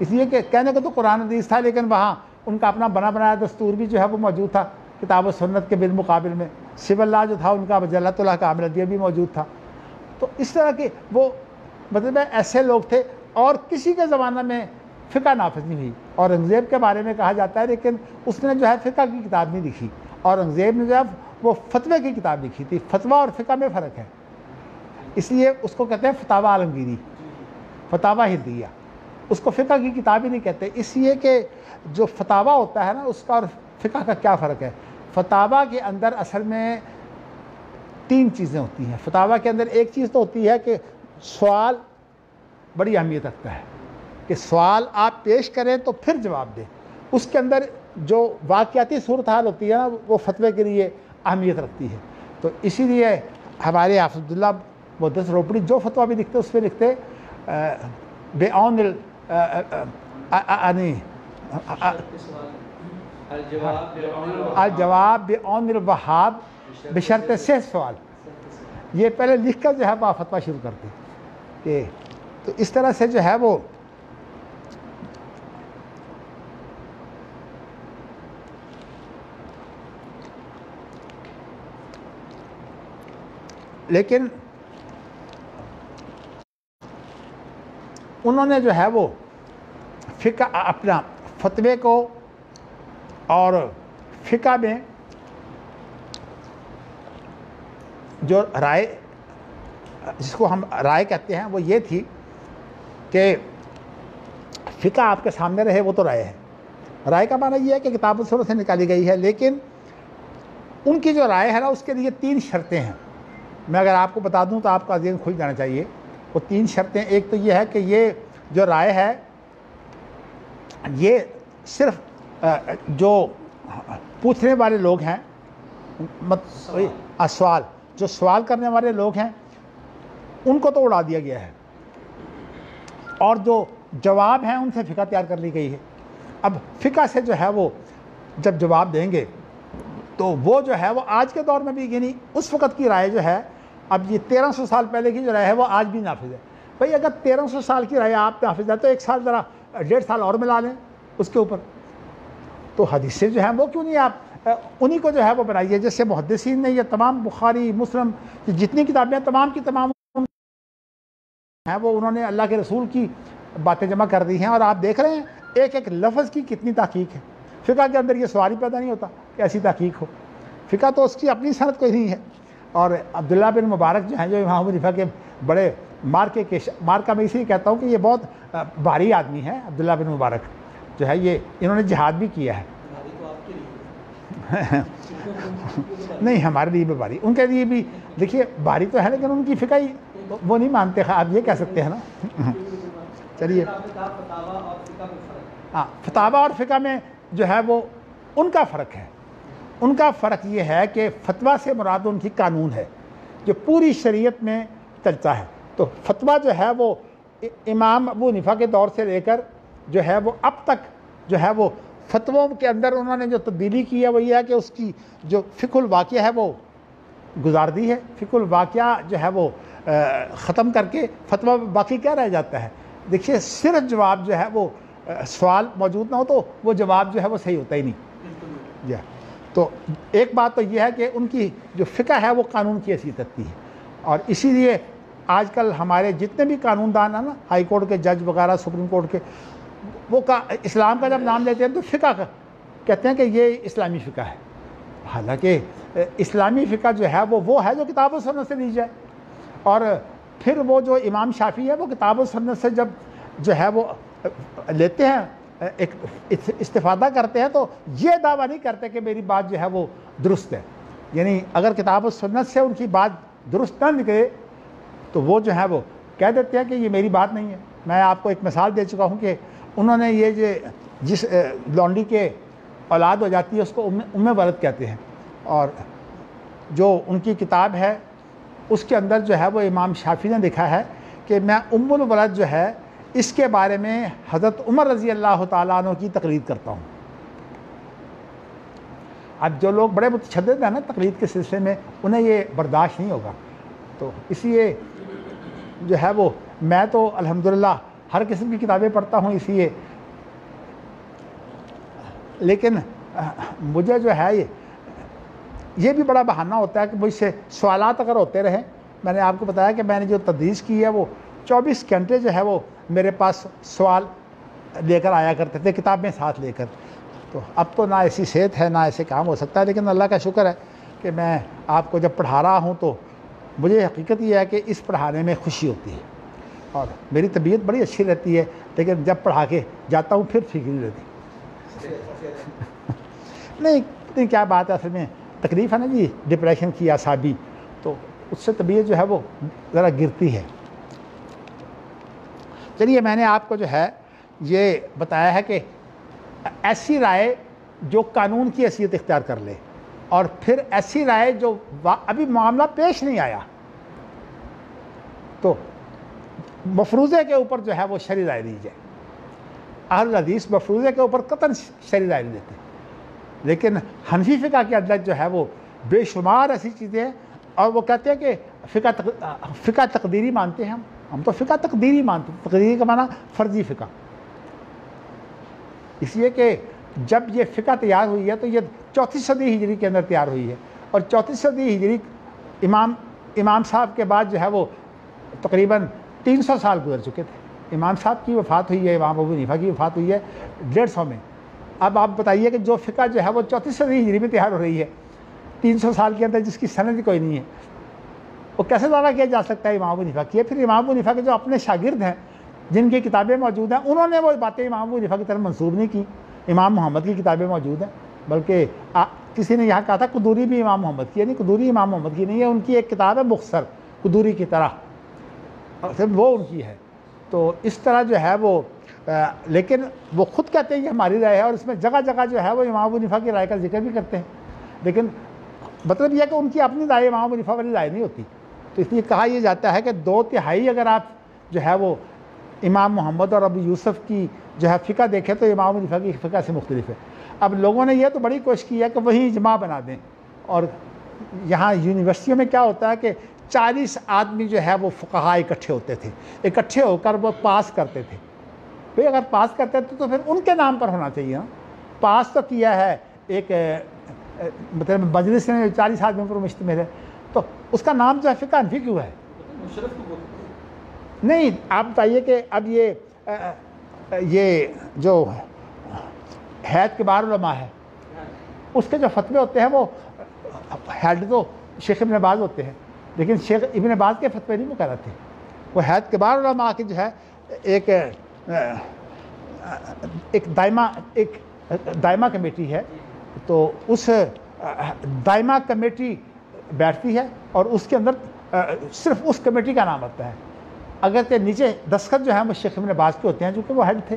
اس لیے کہ کہنے کو تو قرآن حدیث تھا، لیکن وہاں ان کا اپنا بنا بنایا دستور بھی جو ہے وہ موجود تھا کتاب و سنت کے بالمقابل میں، سب اللہ جو تھا ان کا جلت اللہ کا عامل بھی موجود تھا۔ تو اس طرح کے وہ مطلب ایسے لوگ تھے، اور کسی کے زمانہ میں فقہ نافذ نہیں ہوئی۔ اورنگزیب کے بارے میں کہا جاتا ہے لیکن اس نے جو ہے فقہ کی کتاب نہیں لکھی، اورنگزیب نے جو ہے وہ فتوے کی کتاب لکھی تھی۔ فتویٰ اور فقہ میں فرق ہے، اس لیے اس کو کہتے ہیں فتاوی عالمگیری، فتاوی ہندیہ، اس کو فقہ کی کتاب ہی نہیں کہتے، اس لیے کہ جو فتاوی ہوتا ہے نا اس کا اور فقہ کا کیا فرق ہے۔ فتاوی کے اندر اصل میں 3 چیزیں ہوتی ہیں۔ فتاوی کے اندر ایک چیز تو ہوتی ہے کہ سوال بڑی اہمیت رکھتا ہے، کہ سوال آپ پیش کریں تو پھر جواب دیں، اس کے اندر جو واقعاتی صورتحال ہوتی ہے نا وہ فتوے کے لیے اہمیت رکھتی ہے۔ تو اسی لیے ہمارے حافظ عبداللہ محدث روپڑی جو فتویٰ بھی لکھتے اس پہ لکھتے بعون الجواب بعون الوہاب بشرط 6 سوال، یہ پہلے لکھ کر جو ہے وہ فتویٰ شروع کرتے کہ تو اس طرح سے جو ہے وہ لیکن انہوں نے جو ہے وہ فقہ اپنا فتوے کو اور فقہ میں جو رائے جس کو ہم رائے کہتے ہیں وہ یہ تھی کہ فقہ آپ کے سامنے رہے وہ تو رائے ہے۔ رائے کا معنی یہ ہے کہ کتاب و سنت سے نکالی گئی ہے، لیکن ان کی جو رائے ہے نا اس کے لیے 3 شرطیں ہیں۔ میں اگر آپ کو بتا دوں تو آپ کا ذہن کھل جانا چاہیے۔ وہ 3 شرطیں، ایک تو یہ ہے کہ یہ جو رائے ہے یہ صرف جو پوچھنے والے لوگ ہیں سوال، جو سوال کرنے والے لوگ ہیں ان کو تو اڑا دیا گیا ہے، اور جو جواب ہیں ان سے فقہ تیار کر لی گئی ہے۔ اب فقہ سے جو ہے وہ جب جواب دیں گے تو وہ جو ہے وہ آج کے دور میں بھی، یعنی اس وقت کی رائے جو ہے، اب یہ 1300 سال پہلے کی جو رائے ہے وہ آج بھی نافذ ہے۔ بھئی اگر 1300 سال کی رائے آپ نافذ ہے تو 1 سال ذرا 1.5 سال اور ملا لیں اس کے اوپر، تو حدیثیں جو ہیں وہ کیوں نہیں آپ انہی کو جو ہے وہ بنائیے، جیسے محدثین نے یہ تمام بخاری مسلم جتنی کتابیں تمام کی تمام ہیں وہ انہوں نے اللہ کے رسول کی باتیں جمع کر دی ہیں، اور آپ دیکھ رہے ہیں ایک ایک لفظ کی کتنی تحقیق ہے۔ فقہ کے اندر یہ سوال ہی پیدا نہیں ہوتا کہ ایسی تحقیق ہو، فقہ تو اس کی اپنی صنعت کوئی نہیں ہے۔ اور عبداللہ بن مبارک جو ہیں، جو امام ابو حنیفہ کے بڑے مارکا میں اسی لیے کہتا ہوں کہ یہ بہت بھاری آدمی ہے، عبداللہ بن مبارک جو ہے، یہ انہوں نے جہاد بھی کیا ہے نہیں ہمارے لیے بھی بھاری، ان کے لیے بھی دیکھیے بھاری تو ہے، لیکن ان کی فقہ ہی وہ نہیں مانتے، آپ یہ کہہ سکتے ہیں نا۔ چلیے ہاں، فتاویٰ اور فقہ میں جو ہے وہ ان کا فرق ہے۔ ان کا فرق یہ ہے کہ فتویٰ سے مراد ان کی قانون ہے جو پوری شریعت میں چلتا ہے۔ تو فتویٰ جو ہے وہ امام ابو حنیفہ کے دور سے لے کر جو ہے وہ اب تک جو ہے وہ فتووں کے اندر انہوں نے جو تبدیلی کی ہے وہ یہ ہے کہ اس کی جو فقہ الواقعہ ہے وہ گزار دی ہے، فقہ الواقعہ جو ہے وہ ختم کر کے فتویٰ باقی کیا رہ جاتا ہے۔ دیکھیے صرف جواب جو ہے وہ سوال موجود نہ ہو تو وہ جواب جو ہے وہ صحیح ہوتا ہی نہیں۔ تو ایک بات تو یہ ہے کہ ان کی جو فقہ ہے وہ قانون کی حیثیت رکھتی ہے، اور اسی لیے آج کل ہمارے جتنے بھی قانون دان ہیں نا، ہائی کورٹ کے جج وغیرہ، سپریم کورٹ کے، وہ اسلام کا جب نام لیتے ہیں تو فقہ کہتے ہیں کہ یہ اسلامی فقہ ہے، حالانکہ اسلامی فقہ جو ہے وہ ہے جو کتاب و سنت سے لی جائے۔ اور پھر وہ جو امام شافعی ہے وہ کتاب و سنت سے جب جو ہے وہ لیتے ہیں، ایک استفادہ کرتے ہیں، تو یہ دعویٰ نہیں کرتے کہ میری بات جو ہے وہ درست ہے، یعنی اگر کتاب و سنت سے ان کی بات درست نہ نکلے تو وہ جو ہے وہ کہہ دیتے ہیں کہ یہ میری بات نہیں ہے۔ میں آپ کو ایک مثال دے چکا ہوں کہ انہوں نے یہ جس لونڈی کے اولاد ہو جاتی ہے اس کو ام ولد کہتے ہیں، اور جو ان کی کتاب ہے اس کے اندر جو ہے وہ امام شافعی نے لکھا ہے کہ میں ام الولد جو ہے اس کے بارے میں حضرت عمر رضی اللہ تعالیٰ عنہ کی تقلید کرتا ہوں۔ اب جو لوگ بڑے متشدد ہیں نا تقلید کے سلسلے میں، انہیں یہ برداشت نہیں ہوگا، تو اس لیے جو ہے وہ میں تو الحمدللہ ہر قسم کی کتابیں پڑھتا ہوں، اس لیے لیکن مجھے جو ہے یہ بھی بڑا بہانہ ہوتا ہے کہ مجھ سے سوالات اگر ہوتے رہیں۔ میں نے آپ کو بتایا کہ میں نے جو تدریس کی ہے وہ 24 گھنٹے جو ہے وہ میرے پاس سوال لے کر آیا کرتے تھے، کتابیں ساتھ لے کر۔ تو اب تو نہ ایسی صحت ہے نہ ایسے کام ہو سکتا ہے، لیکن اللہ کا شکر ہے کہ میں آپ کو جب پڑھا رہا ہوں تو مجھے حقیقت یہ ہے کہ اس پڑھانے میں خوشی ہوتی ہے، اور میری طبیعت بڑی اچھی رہتی ہے، لیکن جب پڑھا کے جاتا ہوں پھر ٹھیک نہیں رہتی۔ نہیں کیا بات ہے، اصل میں تکلیف ہے نا جی ڈپریشن کی، اعصابی، تو اس سے طبیعت جو ہے وہ ذرا گرتی ہے۔ چلیے میں نے آپ کو جو ہے یہ بتایا ہے کہ ایسی رائے جو قانون کی حیثیت اختیار کر لے، اور پھر ایسی رائے جو ابھی معاملہ پیش نہیں آیا تو مفروضے کے اوپر جو ہے وہ شرعی رائے دی جائے۔ اہل حدیث مفروضے کے اوپر قطعاً شرعی رائے دیتے ہیں، لیکن حنفی فقہ کے اندر جو ہے وہ بے شمار ایسی چیزیں ہیں، اور وہ کہتے ہیں کہ فقہ تقدیری مانتے ہیں ہم تو فقہ تقدیری مانتے ہیں۔ تقدیری کا معنی فرضی فقہ، اس لیے کہ جب یہ فقہ تیار ہوئی ہے تو یہ 34 صدی ہجری کے اندر تیار ہوئی ہے، اور 34 صدی ہجری امام صاحب کے بعد جو ہے وہ تقریباً 300 سال گزر چکے تھے۔ امام صاحب کی وفات ہوئی ہے، امام ابو حنیفہ کی وفات ہوئی ہے 150 میں۔ اب آپ بتائیے کہ جو فقہ جو ہے وہ 34 صدی ہجری میں تیار ہو رہی ہے 300 سال کے اندر، جس کی سند کوئی نہیں ہے، وہ کیسے دعویٰ کیا جا سکتا ہے امام ابو حنیفہ کی ہے؟ پھر امام ابو حنیفہ کے جو اپنے شاگرد ہیں جن کی کتابیں موجود ہیں، انہوں نے وہ باتیں امام ابو حنیفہ کی طرف منسوب نہیں کی۔ امام محمد کی کتابیں موجود ہیں، بلکہ کسی نے یہاں کہا تھا قدوری بھی امام محمد کی ہے، نہیں قدوری امام محمد کی نہیں ہے، ان کی ایک کتاب ہے مختصر قدوری کی طرح، وہ ان کی ہے۔ تو اس طرح جو ہے وہ لیکن وہ خود کہتے ہیں یہ ہماری رائے ہے، اور اس میں جگہ جگہ جو ہے وہ امام ابو حنیفہ کی رائے کا ذکر بھی کرتے ہیں، لیکن مطلب یہ ہے کہ ان کی اپنی رائے امام ابو حنیفہ والی رائے نہیں ہوتی. تو اس لیے کہا یہ جاتا ہے کہ 2/3 اگر آپ جو ہے وہ امام محمد اور ابو یوسف کی جو ہے فقہ دیکھیں تو امام ابو حنیفہ کی فقہ سے مختلف ہے. اب لوگوں نے یہ تو بڑی کوشش کی ہے کہ وہی اجماع بنا دیں, اور یہاں یونیورسٹیوں میں کیا ہوتا ہے کہ 40 آدمی جو ہے وہ فقہاء اکٹھے ہوتے تھے, اکٹھے ہو کر وہ پاس کرتے تھے. بھئی اگر پاس کرتے تھے تو پھر ان کے نام پر ہونا چاہیے نا. پاس تو کیا ہے ایک مطلب مجلس میں 40 آدمیوں پر مشتمل ہے, تو اس کا نام جو ہے فقہ حنفی کیوں ہے؟ نہیں, آپ بتائیے کہ اب یہ جو حیات کبار علماء ہے اس کے جو فتوے ہوتے ہیں وہ ہیڈ تو شیخ ابن باز ہوتے ہیں, لیکن شیخ ابن باز کے فتوے نہیں مقرر تھے. وہ حیات کبار علماء کی جو ہے ایک دائمہ کمیٹی ہے, تو اس دائمہ کمیٹی بیٹھتی ہے اور اس کے اندر صرف اس کمیٹی کا نام آتا ہے, اگرچہ نیچے دستخط جو ہے وہ شیخ ابن باز کے ہوتے ہیں چونکہ وہ ہیڈ تھے.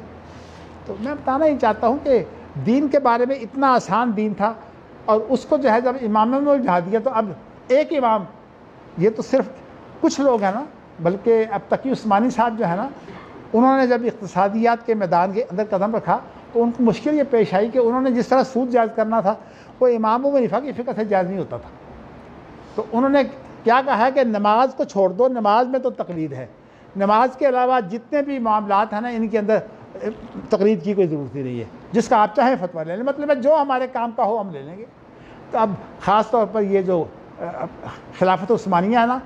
تو میں بتانا ہی چاہتا ہوں کہ دین کے بارے میں اتنا آسان دین تھا, اور اس کو جو ہے جب اماموں نے الجھا دیا تو اب ایک امام, یہ تو صرف کچھ لوگ ہیں نا, بلکہ اب تقی عثمانی صاحب جو ہے نا, انہوں نے جب اقتصادیات کے میدان کے اندر قدم رکھا تو ان کو مشکل یہ پیش آئی کہ انہوں نے جس طرح سود جائز کرنا تھا وہ امام ابو حنیفہ کی فقہ سے جائز نہیں ہوتا تھا. تو انہوں نے کیا کہا ہے کہ نماز کو چھوڑ دو, نماز میں تو تقلید ہے, نماز کے علاوہ جتنے بھی معاملات ہیں نا ان کے اندر تقلید کی کوئی ضرورت ہی نہیں ہے, جس کا آپ چاہیں فتویٰ لے لیں, مطلب ہے جو ہمارے کام کا ہو ہم لے لیں گے. تو اب خاص طور پر یہ جو خلافت عثمانیہ ہے نا,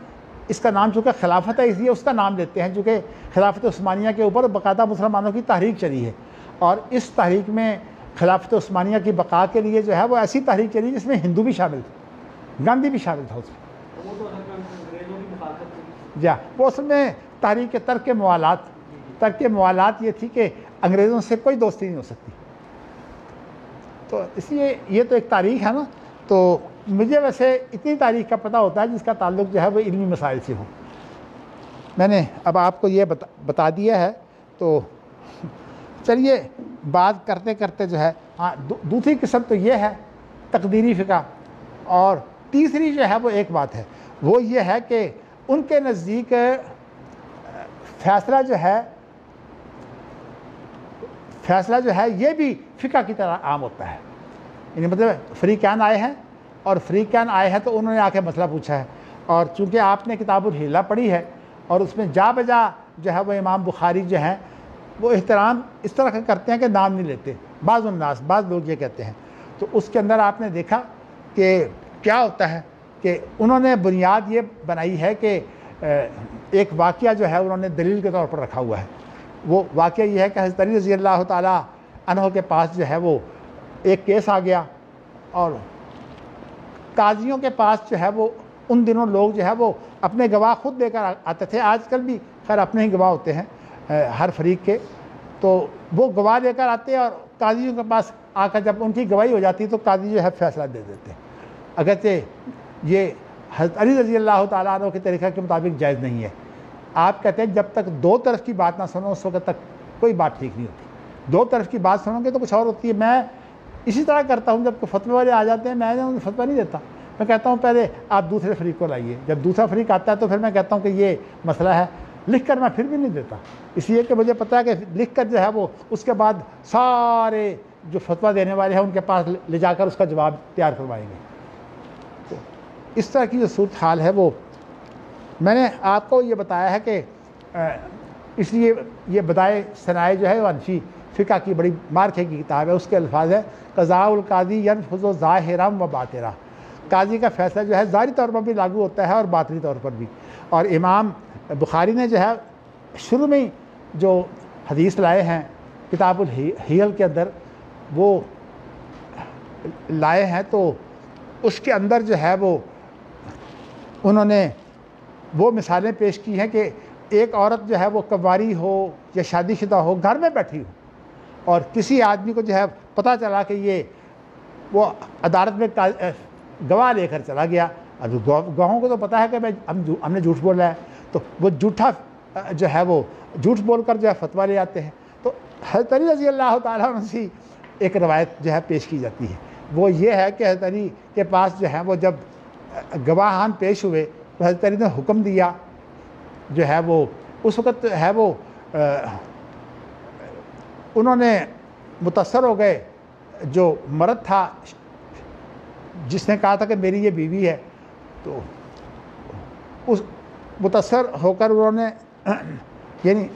اس کا نام چونکہ خلافت ہے اس لیے اس کا نام لیتے ہیں, چونکہ خلافت عثمانیہ کے اوپر باقاعدہ مسلمانوں کی تحریک چلی ہے, اور اس تحریک میں خلافت عثمانیہ کی بقا کے لیے جو ہے وہ ایسی تحریک چلی جس میں ہندو بھی شامل تھے, گاندھی بھی شامل تھا اس میں. جا وہ اصل میں تحریک ترک موالات یہ تھی کہ انگریزوں سے کوئی دوستی نہیں ہو سکتی. تو اس لیے یہ تو ایک تاریخ ہے نا, تو مجھے ویسے اتنی تاریخ کا پتہ ہوتا ہے جس کا تعلق جو ہے وہ علمی مسائل سے ہو. میں نے اب آپ کو یہ بتا دیا ہے, تو چلیے بات کرتے کرتے جو ہے دوسری قسم تو یہ ہے تقدیری فقہ, اور تیسری جو ہے وہ ایک بات ہے, وہ یہ ہے کہ ان کے نزدیک فیصلہ جو ہے یہ بھی فقہ کی طرح عام ہوتا ہے. یعنی مطلب فریقین آئے ہیں, اور فریقین آئے ہیں تو انہوں نے آ کے مسئلہ پوچھا ہے, اور چونکہ آپ نے کتاب الحیلہ پڑھی ہے اور اس میں جا بجا جو ہے وہ امام بخاری جو ہیں وہ احترام اس طرح کا کرتے ہیں کہ نام نہیں لیتے, بعض لوگ یہ کہتے ہیں. تو اس کے اندر آپ نے دیکھا کہ کیا ہوتا ہے کہ انہوں نے بنیاد یہ بنائی ہے کہ ایک واقعہ جو ہے انہوں نے دلیل کے طور پر رکھا ہوا ہے. وہ واقعہ یہ ہے کہ حضرت علی رضی اللہ تعالیٰ عنہ کے پاس جو ہے وہ ایک کیس آ گیا, اور قاضیوں کے پاس جو ہے وہ ان دنوں لوگ جو ہے وہ اپنے گواہ خود لے کر آتے تھے, آج کل بھی خیر اپنے ہی گواہ ہوتے ہیں ہر فریق کے, تو وہ گواہ لے کر آتے ہیں اور قاضیوں کے پاس آ کر جب ان کی گواہی ہو جاتی تو قاضی جو ہے فیصلہ دے دیتے ہیں. اگرچہ یہ حضرت علی رضی اللہ تعالیٰ عنہ کے طریقہ کے مطابق جائز نہیں ہے. آپ کہتے ہیں جب تک دو طرف کی بات نہ سنو اس وقت تک کوئی بات ٹھیک نہیں ہوتی, دو طرف کی بات سنو گے تو کچھ اور ہوتی ہے. میں اسی طرح کرتا ہوں, جب کوئی فتوے والے آ جاتے ہیں میں انہیں فتویٰ نہیں دیتا, میں کہتا ہوں پہلے آپ دوسرے فریق کو لائیے, جب دوسرا فریق آتا ہے تو پھر میں کہتا ہوں کہ یہ مسئلہ ہے, لکھ کر میں پھر بھی نہیں دیتا, اس لیے کہ مجھے پتہ ہے کہ لکھ کر جو ہے وہ اس کے بعد سارے جو فتویٰ دینے والے ہیں ان کے پاس لے جا کر اس کا جواب تیار کروائیں گے. تو اس طرح کی جو صورت حال ہے وہ میں نے آپ کو یہ بتایا ہے کہ اس لیے یہ بدائے ثنائے جو ہے وہ حنفی فقہ کی بڑی مارکے کی کتاب ہے. اس کے الفاظ ہے قضاء القاضی ینفذ ظاہرا و باطنا, قاضی کا فیصلہ جو ہے ظاہری طور پر بھی لاگو ہوتا ہے اور باطنی طور پر بھی. اور امام بخاری نے جو ہے شروع میں جو حدیث لائے ہیں کتاب الحیل کے اندر وہ لائے ہیں, تو اس کے اندر جو ہے وہ انہوں نے وہ مثالیں پیش کی ہیں کہ ایک عورت جو ہے وہ کنواری ہو یا شادی شدہ ہو, گھر میں بیٹھی ہو, اور کسی آدمی کو جو ہے پتہ چلا کہ یہ وہ عدالت میں گواہ لے کر چلا گیا. اب گواہوں کو تو پتہ ہے کہ ہم نے جھوٹ بولا ہے, تو وہ جھوٹا جو ہے وہ جھوٹ بول کر جو ہے فتویٰ لے آتے ہیں. تو حضرت علی رضی اللہ تعالیٰ عنہ سے ایک روایت جو ہے پیش کی جاتی ہے وہ یہ ہے کہ حضرت علی کے پاس جو ہے وہ جب گواہان پیش ہوئے تو حضرت علی نے حکم دیا جو ہے وہ اس وقت ہے وہ انہوں نے متاثر ہو گئے، جو مرد تھا جس نے کہا تھا کہ میری یہ بیوی ہے، تو اس متاثر ہو کر انہوں نے یعنی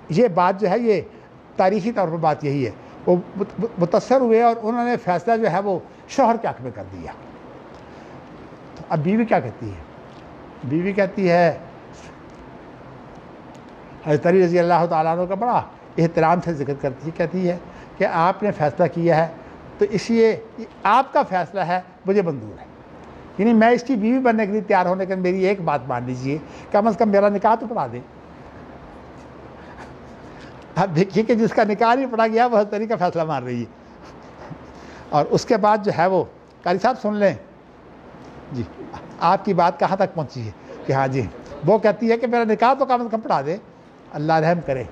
یہ بات جو ہے یہ تاریخی طور پر بات یہی ہے، وہ متاثر ہوئے اور انہوں نے فیصلہ جو ہے وہ شوہر کے حق میں کر دیا۔ اب بیوی کیا کہتی ہے؟ بیوی کہتی ہے، حضرت علی رضی اللہ تعالیٰ عنہ کا بڑا احترام سے ذکر کرتی ہے، کہتی ہے کہ آپ نے فیصلہ کیا ہے تو اس لیے آپ کا فیصلہ ہے، مجھے منظور ہے، یعنی میں اس کی بیوی بننے کے لیے تیار ہونے کے میری ایک بات مان لیجیے، کم از کم میرا نکاح تو پڑھا دیں۔ اب دیکھیے کہ جس کا نکاح نہیں پڑھا گیا وہ حضرت علی کا فیصلہ مان رہی ہے، اور اس کے بعد جو ہے وہ قاری صاحب سن لیں جی آپ کی بات کہاں تک پہنچی ہے کہ ہاں جی وہ کہتی ہے کہ میرا نکاح تو کم از کم پڑھا دے، اللہ رحم کرے،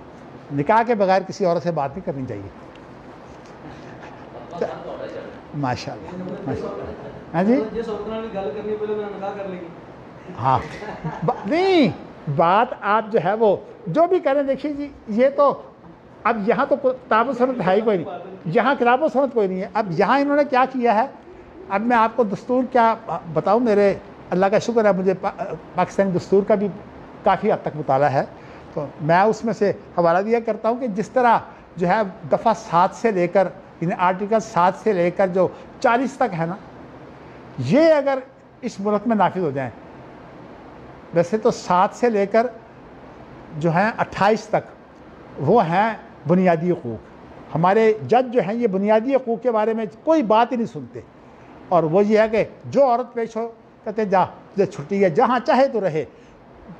نکاح کے بغیر کسی عورت سے بات نہیں کرنی چاہیے۔ ماشاء اللہ ہاں جی ہاں نہیں بات آپ جو ہے وہ جو بھی کریں، دیکھیے جی یہ تو اب یہاں تو کتاب و سنت ہے ہی کوئی نہیں، یہاں کتاب و سنت کوئی نہیں ہے۔ اب یہاں انہوں نے کیا کیا ہے، اب میں آپ کو دستور کیا بتاؤں، میرے اللہ کا شکر ہے مجھے پاکستانی دستور کا بھی کافی حد تک مطالعہ ہے، تو میں اس میں سے حوالہ دیا کرتا ہوں کہ جس طرح جو ہے دفعہ 7 سے لے کر یعنی آرٹیکل 7 سے لے کر جو 40 تک ہے نا، یہ اگر اس ملک میں نافذ ہو جائیں، ویسے تو 7 سے لے کر جو ہیں 28 تک وہ ہیں بنیادی حقوق، ہمارے جج جو ہیں یہ بنیادی حقوق کے بارے میں کوئی بات ہی نہیں سنتے، اور وہ یہ ہے کہ جو عورت پیش ہو کہتے ہیں جا تجھے چھٹی ہے، جہاں چاہے تو رہے،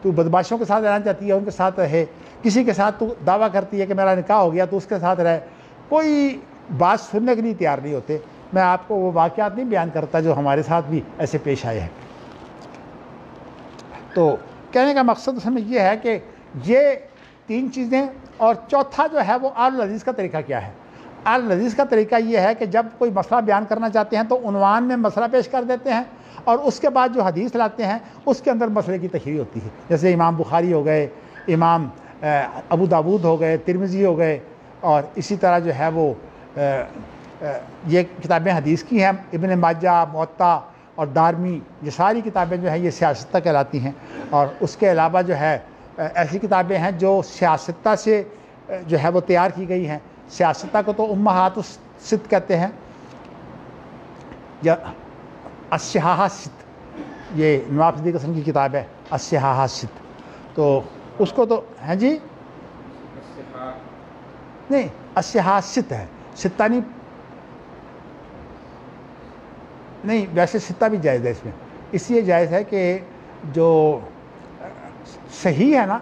تو بدماشوں کے ساتھ رہنا چاہتی ہے ان کے ساتھ رہے، کسی کے ساتھ تو دعویٰ کرتی ہے کہ میرا نکاح ہو گیا تو اس کے ساتھ رہے، کوئی بات سننے کے لیے تیار نہیں ہوتے۔ میں آپ کو وہ واقعات نہیں بیان کرتا جو ہمارے ساتھ بھی ایسے پیش آئے ہیں۔ تو کہنے کا مقصد اس میں یہ ہے کہ یہ 3 چیزیں، اور چوتھا جو ہے وہ آل العزیز کا طریقہ کیا ہے۔ آل العزیز کا طریقہ یہ ہے کہ جب کوئی مسئلہ بیان کرنا چاہتے ہیں تو عنوان میں مسئلہ پیش کر دیتے ہیں، اور اس کے بعد جو حدیث لاتے ہیں اس کے اندر مسئلے کی تشریح ہوتی ہے، جیسے امام بخاری ہو گئے، امام ابو داود ہو گئے، ترمذی ہو گئے، اور اسی طرح جو ہے وہ یہ کتابیں حدیث کی ہیں، ابن ماجہ، موطا اور دارمی، یہ ساری کتابیں جو ہیں یہ سیاستہ کہلاتی ہیں، اور اس کے علاوہ جو ہے ایسی کتابیں ہیں جو سیاستہ سے جو ہے وہ تیار کی گئی ہیں۔ سیاستہ کو تو امہات الست کہتے ہیں، یا الصحاح الست، یہ نواب صدیق حسن کی کتاب ہے الصحاح الست، تو اس کو تو ہیں جی نہیں الصحاح الست ہے، ستہ نہیں ویسے ستہ بھی جائز ہے اس میں، اس لیے جائز ہے کہ جو صحیح ہے نا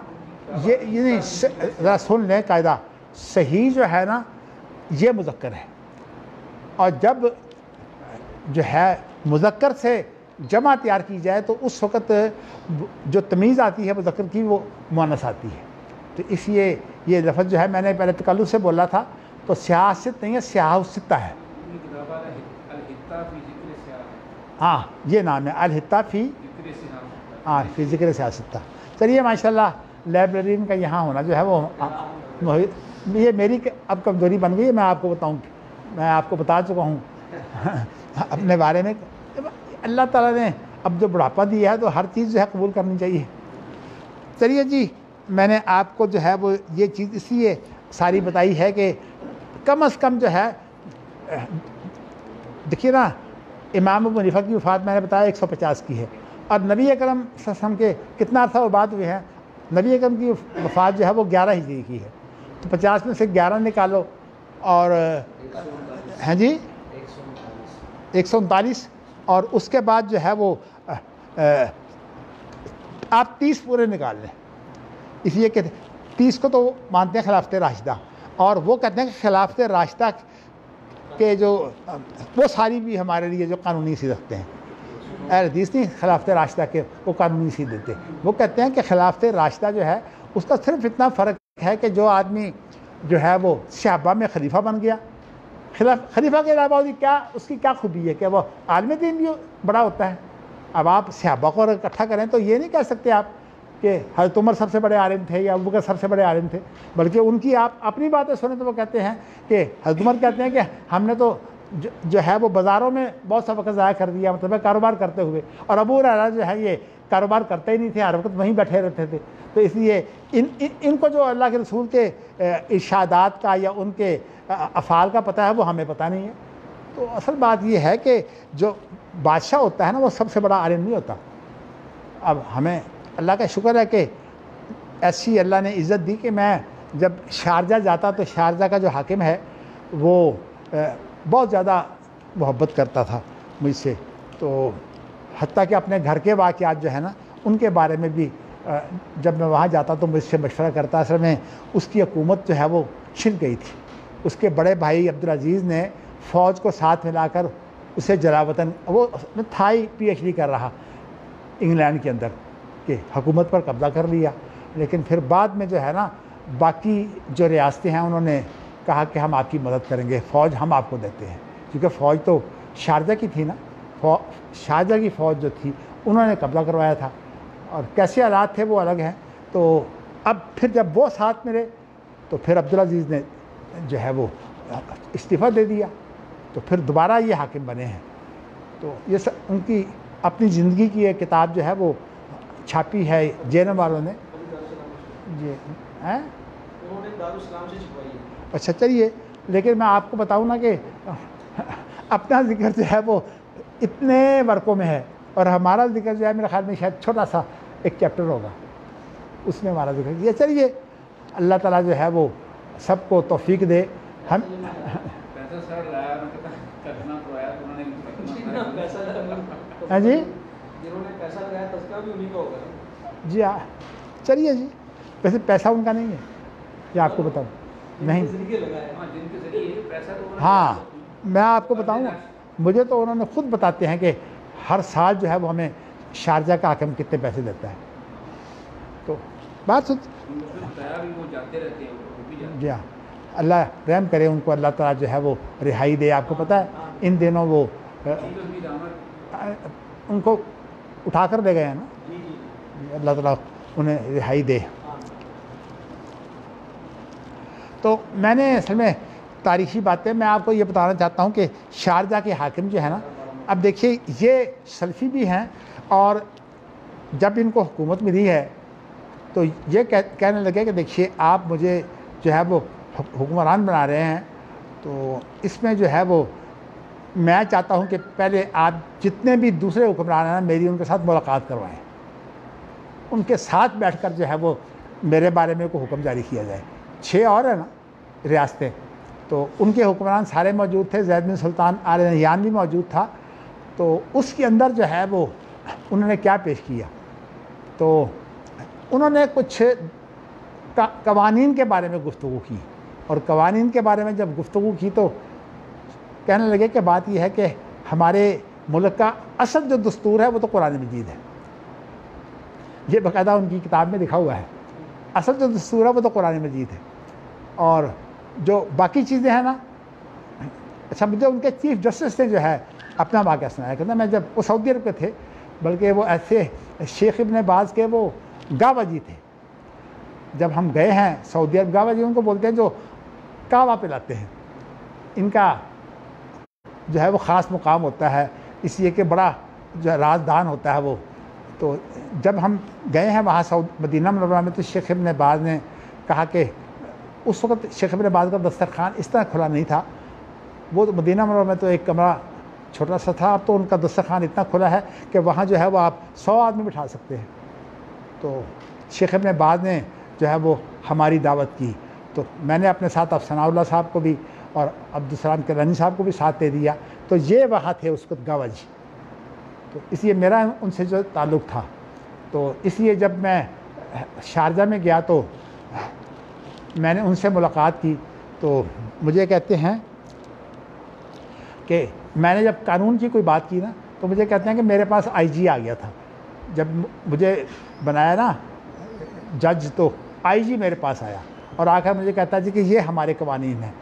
یہ نہیں ذرا سن لیں قاعدہ، صحیح جو ہے نا یہ مذکر ہے، اور جب جو ہے مذکر سے جمع تیار کی جائے تو اس وقت جو تمیز آتی ہے مذکر کی وہ مؤنث آتی ہے، تو اس لیے یہ لفظ جو ہے میں نے پہلے تکلف سے بولا تھا، تو سیاست نہیں ہے، سیاح الستہ ہے، ہاں یہ نام ہے الحتہ فی ہاں فی ذکر سیاستہ۔ چلیے ماشاءاللہ لائبریرین کا یہاں ہونا جو ہے وہ یہ میری اب کمزوری بن گئی ہے، میں آپ کو بتاؤں، میں آپ کو بتا چکا ہوں اپنے بارے میں، اللہ تعالیٰ نے اب جو بڑھاپا دیا ہے تو ہر چیز جو ہے قبول کرنی چاہیے۔ چلیے جی میں نے آپ کو جو ہے وہ یہ چیز اس لیے ساری بتائی ہے کہ کم از کم جو ہے دیکھیے نا، امام ابو حنیفہ کی وفات میں نے بتایا 150 کی ہے، اور نبی اکرم صلی اللہ علیہ وسلم کے کتنا عرصہ بعد ہوئے ہیں، نبی اکرم کی وفات جو ہے وہ 11 ہجری کی ہے، تو 50 میں سے 11 نکالو، اور ہیں جی 139، اور اس کے بعد جو ہے وہ آپ 30 پورے نکال لیں، اس لیے کہ 30 کو تو مانتے ہیں خلافت راشدہ، اور وہ کہتے ہیں کہ خلافت راشدہ کہ جو وہ ساری بھی ہمارے لیے جو قانونی سی رکھتے ہیں، اہل حدیث نہیں خلافت راشدہ کے وہ قانونی سی دیتے، وہ کہتے ہیں کہ خلافت راشدہ جو ہے اس کا صرف اتنا فرق ہے کہ جو آدمی جو ہے وہ صحابہ میں خلیفہ بن گیا خلیفہ کے علاوہ کیا اس کی کیا خوبی ہے کہ وہ عالم دین بھی بڑا ہوتا ہے؟ اب آپ صحابہ کو اکٹھا کریں تو یہ نہیں کہہ سکتے آپ کہ حضرت عمر سب سے بڑے عالم تھے یا ابوبکر سب سے بڑے عالم تھے، بلکہ ان کی آپ اپنی باتیں سنیں تو وہ کہتے ہیں کہ حضرت عمر کہتے ہیں کہ ہم نے تو جو ہے وہ بازاروں میں بہت سا وقت ضائع کر دیا، مطلب کاروبار کرتے ہوئے، اور ابو ہریرہ جو ہے یہ کاروبار کرتے ہی نہیں تھے، ہر وقت وہیں بیٹھے رہتے تھے. تو اس لیے ان کو جو اللہ کے رسول کے ارشادات کا یا ان کے افعال کا پتہ ہے وہ ہمیں پتہ نہیں ہے. تو اصل بات یہ ہے کہ جو بادشاہ ہوتا ہے نا وہ سب سے بڑا عالم نہیں ہوتا. اب ہمیں اللہ کا شکر ہے کہ ایسی اللہ نے عزت دی کہ میں جب شارجہ جاتا تو شارجہ کا جو حاکم ہے وہ بہت زیادہ محبت کرتا تھا مجھ سے. تو حتیٰ کہ اپنے گھر کے واقعات جو ہے نا ان کے بارے میں بھی جب میں وہاں جاتا تو مجھ سے مشورہ کرتا. اصل میں اس کی حکومت جو ہے وہ چھن گئی تھی. اس کے بڑے بھائی عبدالعزیز نے فوج کو ساتھ ملا کر اسے جلاوطن، وہ تھا ہی پی ایچ ڈی کر رہا انگلینڈ کے اندر، کہ حکومت پر قبضہ کر لیا. لیکن پھر بعد میں جو ہے نا باقی جو ریاستیں ہیں انہوں نے کہا کہ ہم آپ کی مدد کریں گے، فوج ہم آپ کو دیتے ہیں، کیونکہ فوج تو شارجہ کی تھی نا. شارجہ کی فوج جو تھی انہوں نے قبضہ کروایا تھا، اور کیسے حالات تھے وہ الگ ہیں. تو اب پھر جب وہ ساتھ ملے تو پھر عبدالعزیز نے جو ہے وہ استعفیٰ دے دیا، تو پھر دوبارہ یہ حاکم بنے ہیں. تو یہ ان کی اپنی زندگی کی ایک کتاب جو ہے وہ چھاپی ہے جینم والوں نے. جی اچھا چلیے، لیکن میں آپ کو بتاؤں نا کہ اپنا ذکر جو ہے وہ اتنے ورقوں میں ہے، اور ہمارا ذکر جو ہے میرے خیال میں شاید چھوٹا سا ایک چیپٹر ہوگا، اس میں ہمارا ذکر کیا. چلیے اللہ تعالیٰ جو ہے وہ سب کو توفیق دے. ہم ہاں جی جی ہاں چلیے جی، ویسے پیسہ ان کا نہیں ہے یہ آپ کو بتاؤں نہیں. ہاں میں آپ کو بتاؤں، مجھے تو انہوں نے خود بتاتے ہیں کہ ہر سال جو ہے وہ ہمیں شارجہ کا حاکم کتنے پیسے دیتا ہے. تو بات جی ہاں اللہ رحم کرے ان کو، اللہ تعالیٰ جو ہے وہ رہائی دے. آپ کو پتہ ہے ان دنوں وہ ان کو اٹھا کر دے گئے ہیں نا، اللہ تعالیٰ انہیں رہائی دے. تو میں نے اصل میں تاریخی باتیں میں آپ کو یہ بتانا چاہتا ہوں کہ شارجہ کے حاکم جو ہے نا، اب دیکھیے یہ سلفی بھی ہیں، اور جب ان کو حکومت ملی ہے تو یہ کہنے لگے کہ دیکھیے آپ مجھے جو ہے وہ حکمران بنا رہے ہیں، تو اس میں جو ہے وہ میں چاہتا ہوں کہ پہلے آپ جتنے بھی دوسرے حکمران ہیں نا میری ان کے ساتھ ملاقات کروائیں، ان کے ساتھ بیٹھ کر جو ہے وہ میرے بارے میں کوئی حکم جاری کیا جائے. 6 اور ہیں نا ریاستیں، تو ان کے حکمران سارے موجود تھے، زید بن سلطان آل نہیان بھی موجود تھا. تو اس کے اندر جو ہے وہ انہوں نے کیا پیش کیا، تو انہوں نے کچھ قوانین کے بارے میں گفتگو کی، اور قوانین کے بارے میں جب گفتگو کی تو کہنے لگے کہ بات یہ ہے کہ ہمارے ملک کا اصل جو دستور ہے وہ تو قرآن مجید ہے. یہ باقاعدہ ان کی کتاب میں لکھا ہوا ہے، اصل جو دستور ہے وہ تو قرآن مجید ہے. اور جو باقی چیزیں ہیں نا، اچھا مجھے ان کے چیف جسٹس نے جو ہے اپنا واقعہ سنایا. کہتے ہیں میں جب وہ سعودی عرب کے تھے، بلکہ وہ ایسے شیخ ابن باز کے وہ گاوا جی تھے. جب ہم گئے ہیں سعودی عرب، گاوا جی ان کو بولتے ہیں جو کعوہ پلاتے ہیں، ان کا جو ہے وہ خاص مقام ہوتا ہے، اس لیے کہ بڑا جو ہے رازدان ہوتا ہے وہ. تو جب ہم گئے ہیں وہاں مدینہ منورہ میں تو شیخ ابن باز نے کہا کہ اس وقت شیخ ابن باز کا دسترخوان اس طرح کھلا نہیں تھا. وہ مدینہ منورہ میں تو ایک کمرہ چھوٹا سا تھا، اب تو ان کا دسترخوان اتنا کھلا ہے کہ وہاں جو ہے وہ آپ 100 آدمی بٹھا سکتے ہیں. تو شیخ ابن باز نے جو ہے وہ ہماری دعوت کی. تو میں نے اپنے ساتھ ثناء اللہ صاحب کو بھی اور عبدالسلام کلانی صاحب کو بھی ساتھ دے دیا. تو یہ وہاں تھے اس وقت گاوا جی. تو اس لیے میرا ان سے جو تعلق تھا، تو اس لیے جب میں شارجہ میں گیا تو میں نے ان سے ملاقات کی. تو مجھے کہتے ہیں کہ میں نے جب قانون کی کوئی بات کی نا تو مجھے کہتے ہیں کہ میرے پاس آئی جی آ گیا تھا. جب مجھے بنایا نا جج تو آئی جی میرے پاس آیا اور آ کر مجھے کہتا جی کہ یہ ہمارے قوانین ہیں.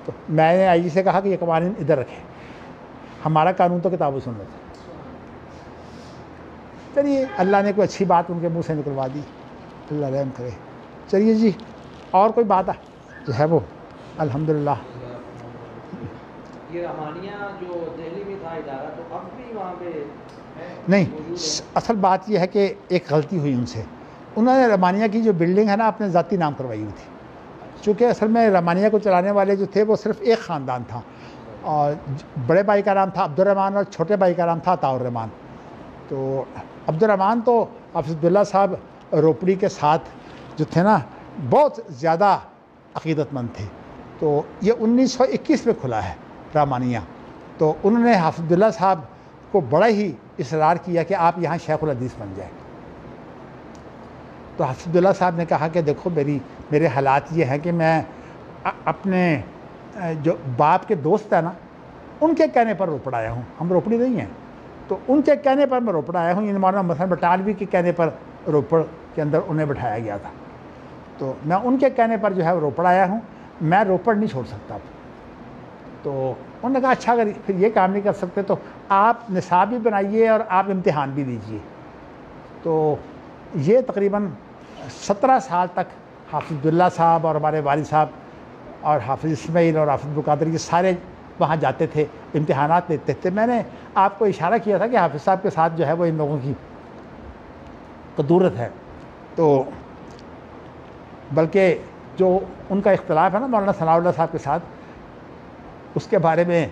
تو میں نے آئی جی سے کہا کہ یہ قوانین ادھر رکھے، ہمارا قانون تو کتاب و سنت ہے۔ چلیے اللہ نے کوئی اچھی بات ان کے منہ سے نکلوا دی، اللہ رحم کرے۔ چلیے جی، اور کوئی بات جو ہے وہ الحمدللہ۔ یہ رحمانیہ جو دہلی میں تھا ادارہ، تو اب بھی وہاں پہ نہیں، اصل بات یہ ہے کہ ایک غلطی ہوئی ان سے، انہوں نے رحمانیہ کی جو بلڈنگ ہے نا اپنے ذاتی نام کروائی ہوئی تھی، چونکہ اصل میں رحمانیہ کو چلانے والے جو تھے وہ صرف ایک خاندان تھا، اور بڑے بھائی کا نام تھا عبدالرحمن اور چھوٹے بھائی کا نام تھا عطاء الرحمن۔ تو عبدالرحمن تو حافظ عبداللہ صاحب روپڑی کے ساتھ جو تھے نا بہت زیادہ عقیدت مند تھے، تو یہ 1921 میں کھلا ہے رحمانیہ۔ تو انہوں نے حافظ عبداللہ صاحب کو بڑا ہی اصرار کیا کہ آپ یہاں شیخ الحدیث بن جائیں۔ تو حافظ عبداللہ صاحب نے کہا کہ دیکھو میرے حالات یہ ہیں کہ میں اپنے جو باپ کے دوست ہیں نا ان کے کہنے پر روپڑ آیا ہوں، ہم روپڑی نہیں ہیں، تو ان کے کہنے پر میں روپڑ آیا ہوں، یعنی مولانا مثلا بٹالوی کے کہنے پر روپڑ کے اندر انہیں بٹھایا گیا تھا، تو میں ان کے کہنے پر جو ہے روپڑ آیا ہوں، میں روپڑ نہیں چھوڑ سکتا۔ تو انہوں نے کہا اچھا اگر پھر یہ کام نہیں کر سکتے تو آپ نصاب بھی بنائیے اور آپ امتحان بھی دیجیے۔ تو یہ تقریباً 17 سال تک حافظ عبداللہ صاحب اور ہمارے والد صاحب اور حافظ اسماعیل اور حافظ عبدالقادر یہ سارے وہاں جاتے تھے، امتحانات لیتے تھے۔ میں نے آپ کو اشارہ کیا تھا کہ حافظ صاحب کے ساتھ جو ہے وہ ان لوگوں کی قدورت ہے، تو بلکہ جو ان کا اختلاف ہے نا مولانا ثناء اللہ صاحب کے ساتھ، اس کے بارے میں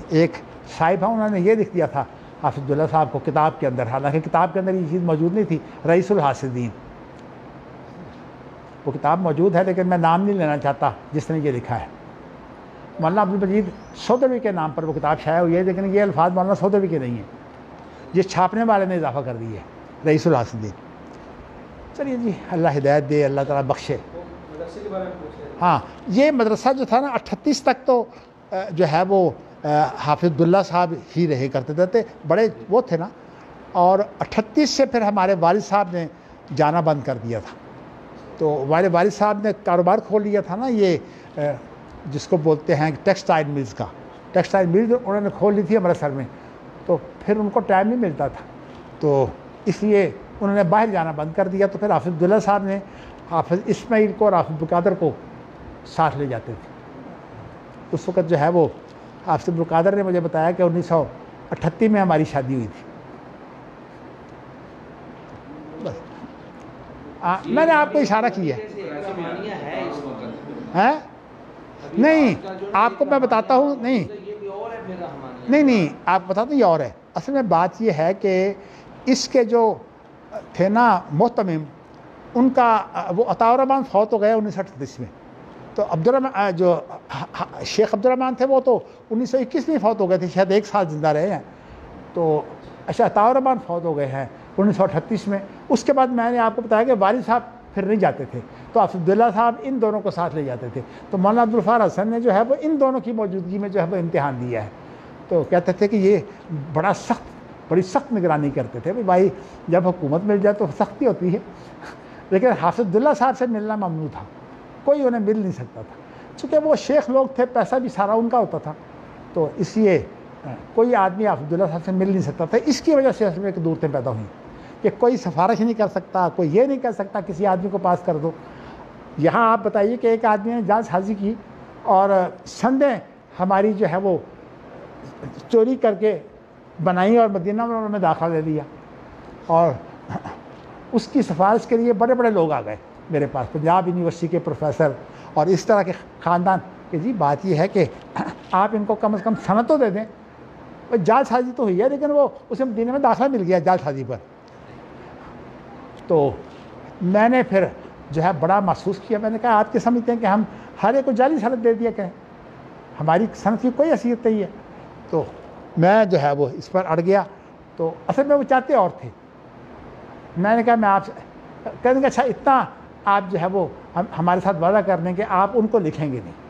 ایک صاحب ہے انہوں نے یہ لکھ دیا تھا حافظ عبداللہ صاحب کو کتاب کے اندر، حالانکہ کتاب کے اندر یہ چیز موجود نہیں تھی، رئیس الحاسدین، وہ کتاب موجود ہے لیکن میں نام نہیں لینا چاہتا جس نے یہ لکھا ہے۔ مولانا عبدالمجید سودھوی کے نام پر وہ کتاب شائع ہوئی ہے، لیکن یہ الفاظ مولانا سودھوی کے نہیں ہیں، یہ چھاپنے والے نے اضافہ کر دی ہے، رئیس الحاسدین۔ چلیے جی، اللہ ہدایت دے، اللہ تعالیٰ بخشے۔ ہاں، یہ مدرسہ جو تھا نا 38 تک تو جو ہے وہ حافظ عبداللہ صاحب ہی رہے کرتے تھے، بڑے وہ تھے نا، اور 38 سے پھر ہمارے والد صاحب نے جانا بند کر دیا تھا۔ تو ہمارے والد صاحب نے کاروبار کھول لیا تھا نا، یہ جس کو بولتے ہیں ٹیکسٹائل ملز کا، ٹیکسٹائل ملز انہوں نے کھول لی تھی امرتسر میں، تو پھر ان کو ٹائم نہیں ملتا تھا، تو اس لیے انہوں نے باہر جانا بند کر دیا۔ تو پھر حافظ عبداللہ صاحب نے حافظ اسماعیل کو اور حافظ عبدالقادر کو ساتھ لے جاتے تھے۔ اس وقت جو ہے وہ حافظ عبدالقادر نے مجھے بتایا کہ 1938 میں ہماری شادی ہوئی تھی۔ بس میں نے آپ کو اشارہ کیا ہے، نہیں آپ کو میں بتاتا ہوں، نہیں آپ بتاتا ہوں یہ اور ہے۔ اصل میں بات یہ ہے کہ اس کے جو تھے نا محتمم، ان کا وہ عطاء الرحمن فوت ہو گئے 1938 میں، تو عبدالرحمن جو شیخ عبدالرحمن تھے وہ تو 1921 میں فوت ہو گئے تھے، شاید 1 سال زندہ رہے ہیں۔ تو اچھا عطاء الرحمن فوت ہو گئے ہیں 1938 میں۔ اس کے بعد میں نے آپ کو بتایا کہ والد صاحب پھر نہیں جاتے تھے، تو حافظ عبداللہ صاحب ان دونوں کو ساتھ لے جاتے تھے۔ تو مولانا عبدالغفار حسن نے جو ہے وہ ان دونوں کی موجودگی میں جو ہے وہ امتحان دیا ہے، تو کہتے تھے کہ یہ بڑی سخت نگرانی کرتے تھے، بھائی جب حکومت مل جائے تو سختی ہوتی ہے، لیکن حافظ عبداللہ صاحب سے ملنا ممنوع تھا، کوئی انہیں مل نہیں سکتا تھا، چونکہ وہ شیخ لوگ تھے، پیسہ بھی سارا ان کا ہوتا تھا، تو اس لیے کوئی آدمی حافظ عبداللہ صاحب سے مل نہیں سکتا تھا۔ اس کی وجہ سے اصل میں ایک دورتیں پیدا ہوئیں کہ کوئی سفارش نہیں کر سکتا، کوئی یہ نہیں کر سکتا کسی آدمی کو پاس کر دو۔ یہاں آپ بتائیے کہ ایک آدمی نے جانچ سازی کی اور سندیں ہماری جو ہے وہ چوری کر کے بنائی اور مدینہ منورہ میں داخلہ لے لیا، اور اس کی سفارش کے لیے بڑے بڑے لوگ آ گئے میرے پاس، پنجاب یونیورسٹی کے پروفیسر اور اس طرح کے خاندان، کہ جی بات یہ ہے کہ آپ ان کو کم از کم سند تو دے دیں، جال سازی تو ہوئی ہے لیکن وہ اسے مدینہ میں داخلہ مل گیا جال سازی پر۔ تو میں نے پھر جو ہے بڑا محسوس کیا، میں نے کہا آپ کے سمجھتے ہیں کہ ہم ہر ایک کو جعلی سند دے دیا کریں، ہماری سند کی کوئی حیثیت نہیں ہے۔ تو میں جو ہے وہ اس پر اڑ گیا، تو اصل میں وہ چاہتے اور تھے۔ میں نے کہا میں آپ سے کہنے کہ اچھا اتنا آپ جو ہے وہ ہمارے ساتھ وعدہ کر دیں کہ آپ ان کو لکھیں گے نہیں،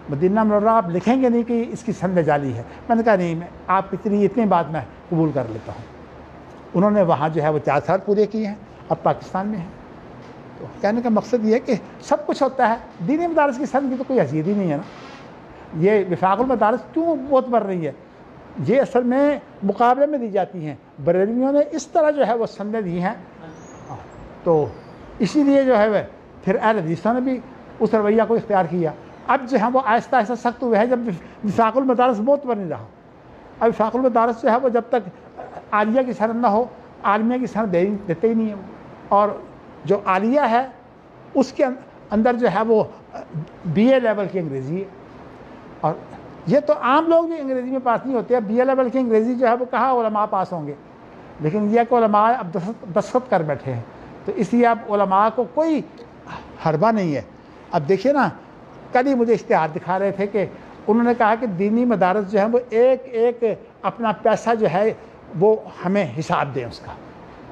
مدینہ منورہ آپ لکھیں گے نہیں کہ اس کی سند جعلی ہے۔ میں نے کہا نہیں، میں آپ کی اتنی بات میں قبول کر لیتا ہوں۔ انہوں نے وہاں جو ہے وہ 4 سال پورے کیے ہیں، اب پاکستان میں ہیں۔ تو کہنے کا مقصد یہ ہے کہ سب کچھ ہوتا ہے، دینی مدارس کی سند کی تو کوئی حیثیت ہی نہیں ہے نا، یہ وفاق المدارس کیوں معتبر رہی ہے؟ یہ اصل میں مقابلے میں دی جاتی ہیں، بریلویوں نے اس طرح جو ہے وہ سندیں دی ہیں، تو اسی لیے جو ہے وہ پھر اہل حدیثوں نے بھی اس رویہ کو اختیار کیا۔ اب جو ہے وہ آہستہ آہستہ سخت ہوئے ہیں جب وفاق المدارس معتبر نہیں رہا۔ اب وفاق المدارس جو ہے وہ جب تک عالیہ کی سند نہ ہو، عالمیہ کی سند دیتے ہی نہیں ہیں، اور جو عالیہ ہے اس کے اندر جو ہے وہ بی اے لیول کی انگریزی ہے، اور یہ تو عام لوگ بھی انگریزی میں پاس نہیں ہوتے۔ اب بی اے لیول کی انگریزی جو ہے وہ کہاں علماء پاس ہوں گے، لیکن یہ کہ علماء اب دستخط کر بیٹھے ہیں، تو اس لیے اب علماء کو کوئی حربہ نہیں ہے۔ اب دیکھیے نا، کل ہی مجھے اشتہار دکھا رہے تھے کہ انہوں نے کہا کہ دینی مدارس جو ہیں وہ ایک ایک اپنا پیسہ جو ہے وہ ہمیں حساب دیں اس کا،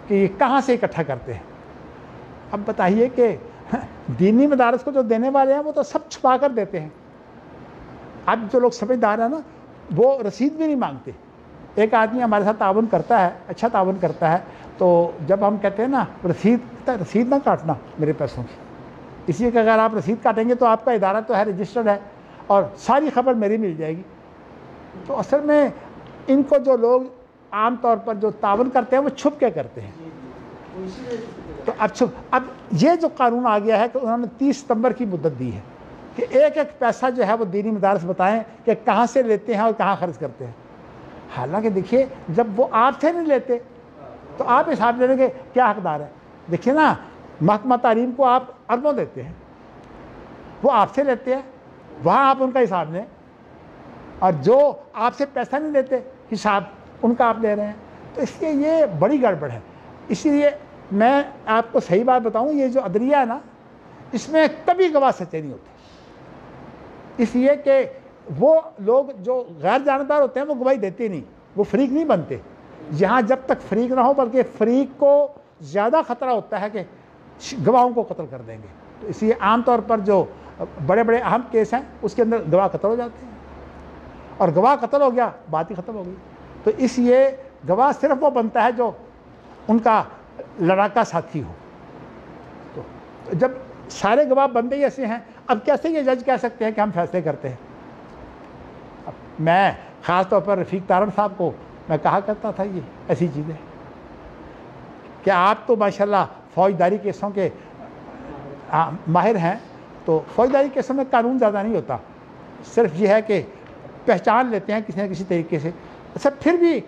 کہ یہ کہاں سے اکٹھا کرتے ہیں۔ اب بتائیے کہ دینی مدارس کو جو دینے والے ہیں وہ تو سب چھپا کر دیتے ہیں۔ اب جو لوگ سمجھدار ہیں نا، وہ رسید بھی نہیں مانگتے۔ ایک آدمی ہمارے ساتھ تعاون کرتا ہے، اچھا تعاون کرتا ہے، تو جب ہم کہتے ہیں نا رسید نہ کاٹنا میرے پیسوں کی، اس لیے کہ اگر آپ رسید کاٹیں گے تو آپ کا ادارہ تو ہے رجسٹرڈ ہے اور ساری خبر میری مل جائے گی۔ تو اصل میں ان کو جو لوگ عام طور پر جو تعاون کرتے ہیں وہ چھپ کے کرتے ہیں۔ تو اب یہ جو قانون آ گیا ہے کہ انہوں نے 30 ستمبر کی مدت دی ہے کہ ایک ایک پیسہ جو ہے وہ دینی مدارس بتائیں کہ کہاں سے لیتے ہیں اور کہاں خرچ کرتے ہیں۔ حالانکہ دیکھیے جب وہ آپ سے نہیں لیتے تو آپ حساب لینے کے کیا حقدار ہے؟ دیکھیے نا، محکمہ تعلیم کو آپ اربوں دیتے ہیں، وہ آپ سے لیتے ہیں، وہاں آپ ان کا حساب لیں، اور جو آپ سے پیسہ نہیں لیتے حساب ان کا آپ لے رہے ہیں۔ تو اس لیے یہ بڑی گڑبڑ ہے۔ اسی لیے میں آپ کو صحیح بات بتاؤں، یہ جو عدلیہ ہے نا، اس میں کبھی گواہ سچے نہیں ہوتے، اس لیے کہ وہ لوگ جو غیر جانبدار ہوتے ہیں وہ گواہی دیتے نہیں، وہ فریق نہیں بنتے۔ یہاں جب تک فریق نہ ہو، بلکہ فریق کو زیادہ خطرہ ہوتا ہے کہ گواہوں کو قتل کر دیں گے، تو اس لیے عام طور پر جو بڑے بڑے اہم کیس ہیں اس کے اندر گواہ قتل ہو جاتے ہیں، اور گواہ قتل ہو گیا بات ہی ختم ہو گئی۔ تو اس لیے گواہ صرف وہ بنتا ہے جو ان کا لڑاکا ساتھی ہو۔ تو جب سارے گواہ بندے ہی ایسے ہیں، اب کیسے یہ جج کہہ سکتے ہیں کہ ہم فیصلے کرتے ہیں؟ میں خاص طور پر رفیق تارڑ صاحب کو میں کہا کرتا تھا یہ ایسی چیزیں کہ آپ تو ماشاءاللہ فوجداری کیسوں کے ماہر ہیں، تو فوجداری کیسوں میں قانون زیادہ نہیں ہوتا، صرف یہ ہے کہ پہچان لیتے ہیں کسی نہ کسی طریقے سے، اچھا پھر بھی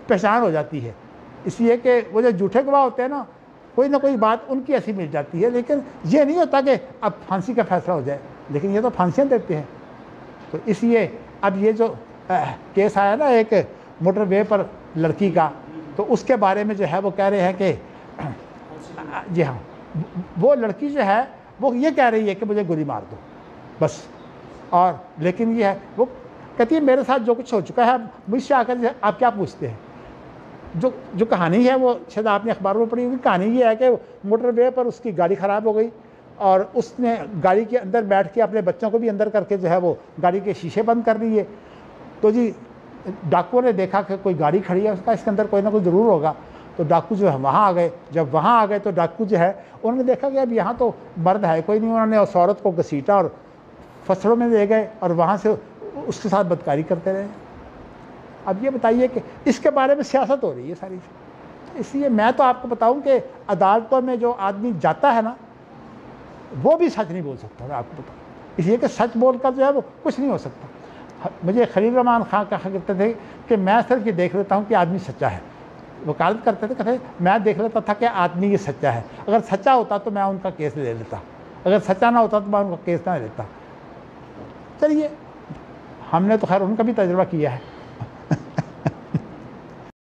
پہچان ہو جاتی ہے، اس لیے کہ وہ جو جھوٹے گواہ ہوتے ہیں نا، کوئی نہ کوئی بات ان کی ایسی مل جاتی ہے، لیکن یہ نہیں ہوتا کہ اب پھانسی کا فیصلہ ہو جائے، لیکن یہ تو پھانسیاں دیتے ہیں۔ تو اس لیے اب یہ جو کیس آیا نا ایک موٹر وے پر لڑکی کا، تو اس کے بارے میں جو ہے وہ کہہ رہے ہیں کہ جی ہاں، وہ لڑکی جو ہے وہ یہ کہہ رہی ہے کہ مجھے گولی مار دو بس، اور لیکن یہ ہے وہ کہتی ہے میرے ساتھ جو کچھ ہو چکا ہے مجھ سے آ کر آپ کیا پوچھتے ہیں۔ جو کہانی ہے وہ شاید آپ نے اخباروں میں پڑھی ہوگی، کہانی یہ ہے کہ موٹر وے پر اس کی گاڑی خراب ہو گئی، اور اس نے گاڑی کے اندر بیٹھ کے اپنے بچوں کو بھی اندر کر کے جو ہے وہ گاڑی کے شیشے بند کر دیے۔ تو جی ڈاکو نے دیکھا کہ کوئی گاڑی کھڑی ہے، اس کا اس کے اندر کوئی نہ کوئی ضرور ہوگا، تو ڈاکو جو ہے وہاں آ گئے۔ جب وہاں آ گئے تو ڈاکو جو ہے انہوں نے دیکھا کہ اب یہاں تو مرد ہے کوئی نہیں، انہوں نے اس عورت کو گھسیٹا اور فصلوں میں لے گئے اور وہاں سے اس کے ساتھ بدکاری کرتے رہے۔ اب یہ بتائیے کہ اس کے بارے میں سیاست ہو رہی ہے ساری، اس لیے میں تو آپ کو بتاؤں کہ عدالتوں میں جو آدمی جاتا ہے نا وہ بھی سچ نہیں بول سکتا، میں آپ کو بتاؤں، اس لیے کہ سچ بول کر جو ہے وہ کچھ نہیں ہو سکتا۔ مجھے خلیل رحمان خان کہا کرتے تھے کہ میں صرف یہ دیکھ لیتا ہوں کہ آدمی سچا ہے، وکالت کرتے تھے، کہتے میں دیکھ لیتا تھا کہ آدمی یہ سچا ہے، اگر سچا ہوتا تو میں ان کا کیس لے لیتا، اگر سچا نہ ہوتا تو میں ان کا کیس نہ لیتا۔ چلیے ہم نے تو خیر ان کا بھی تجربہ کیا ہے،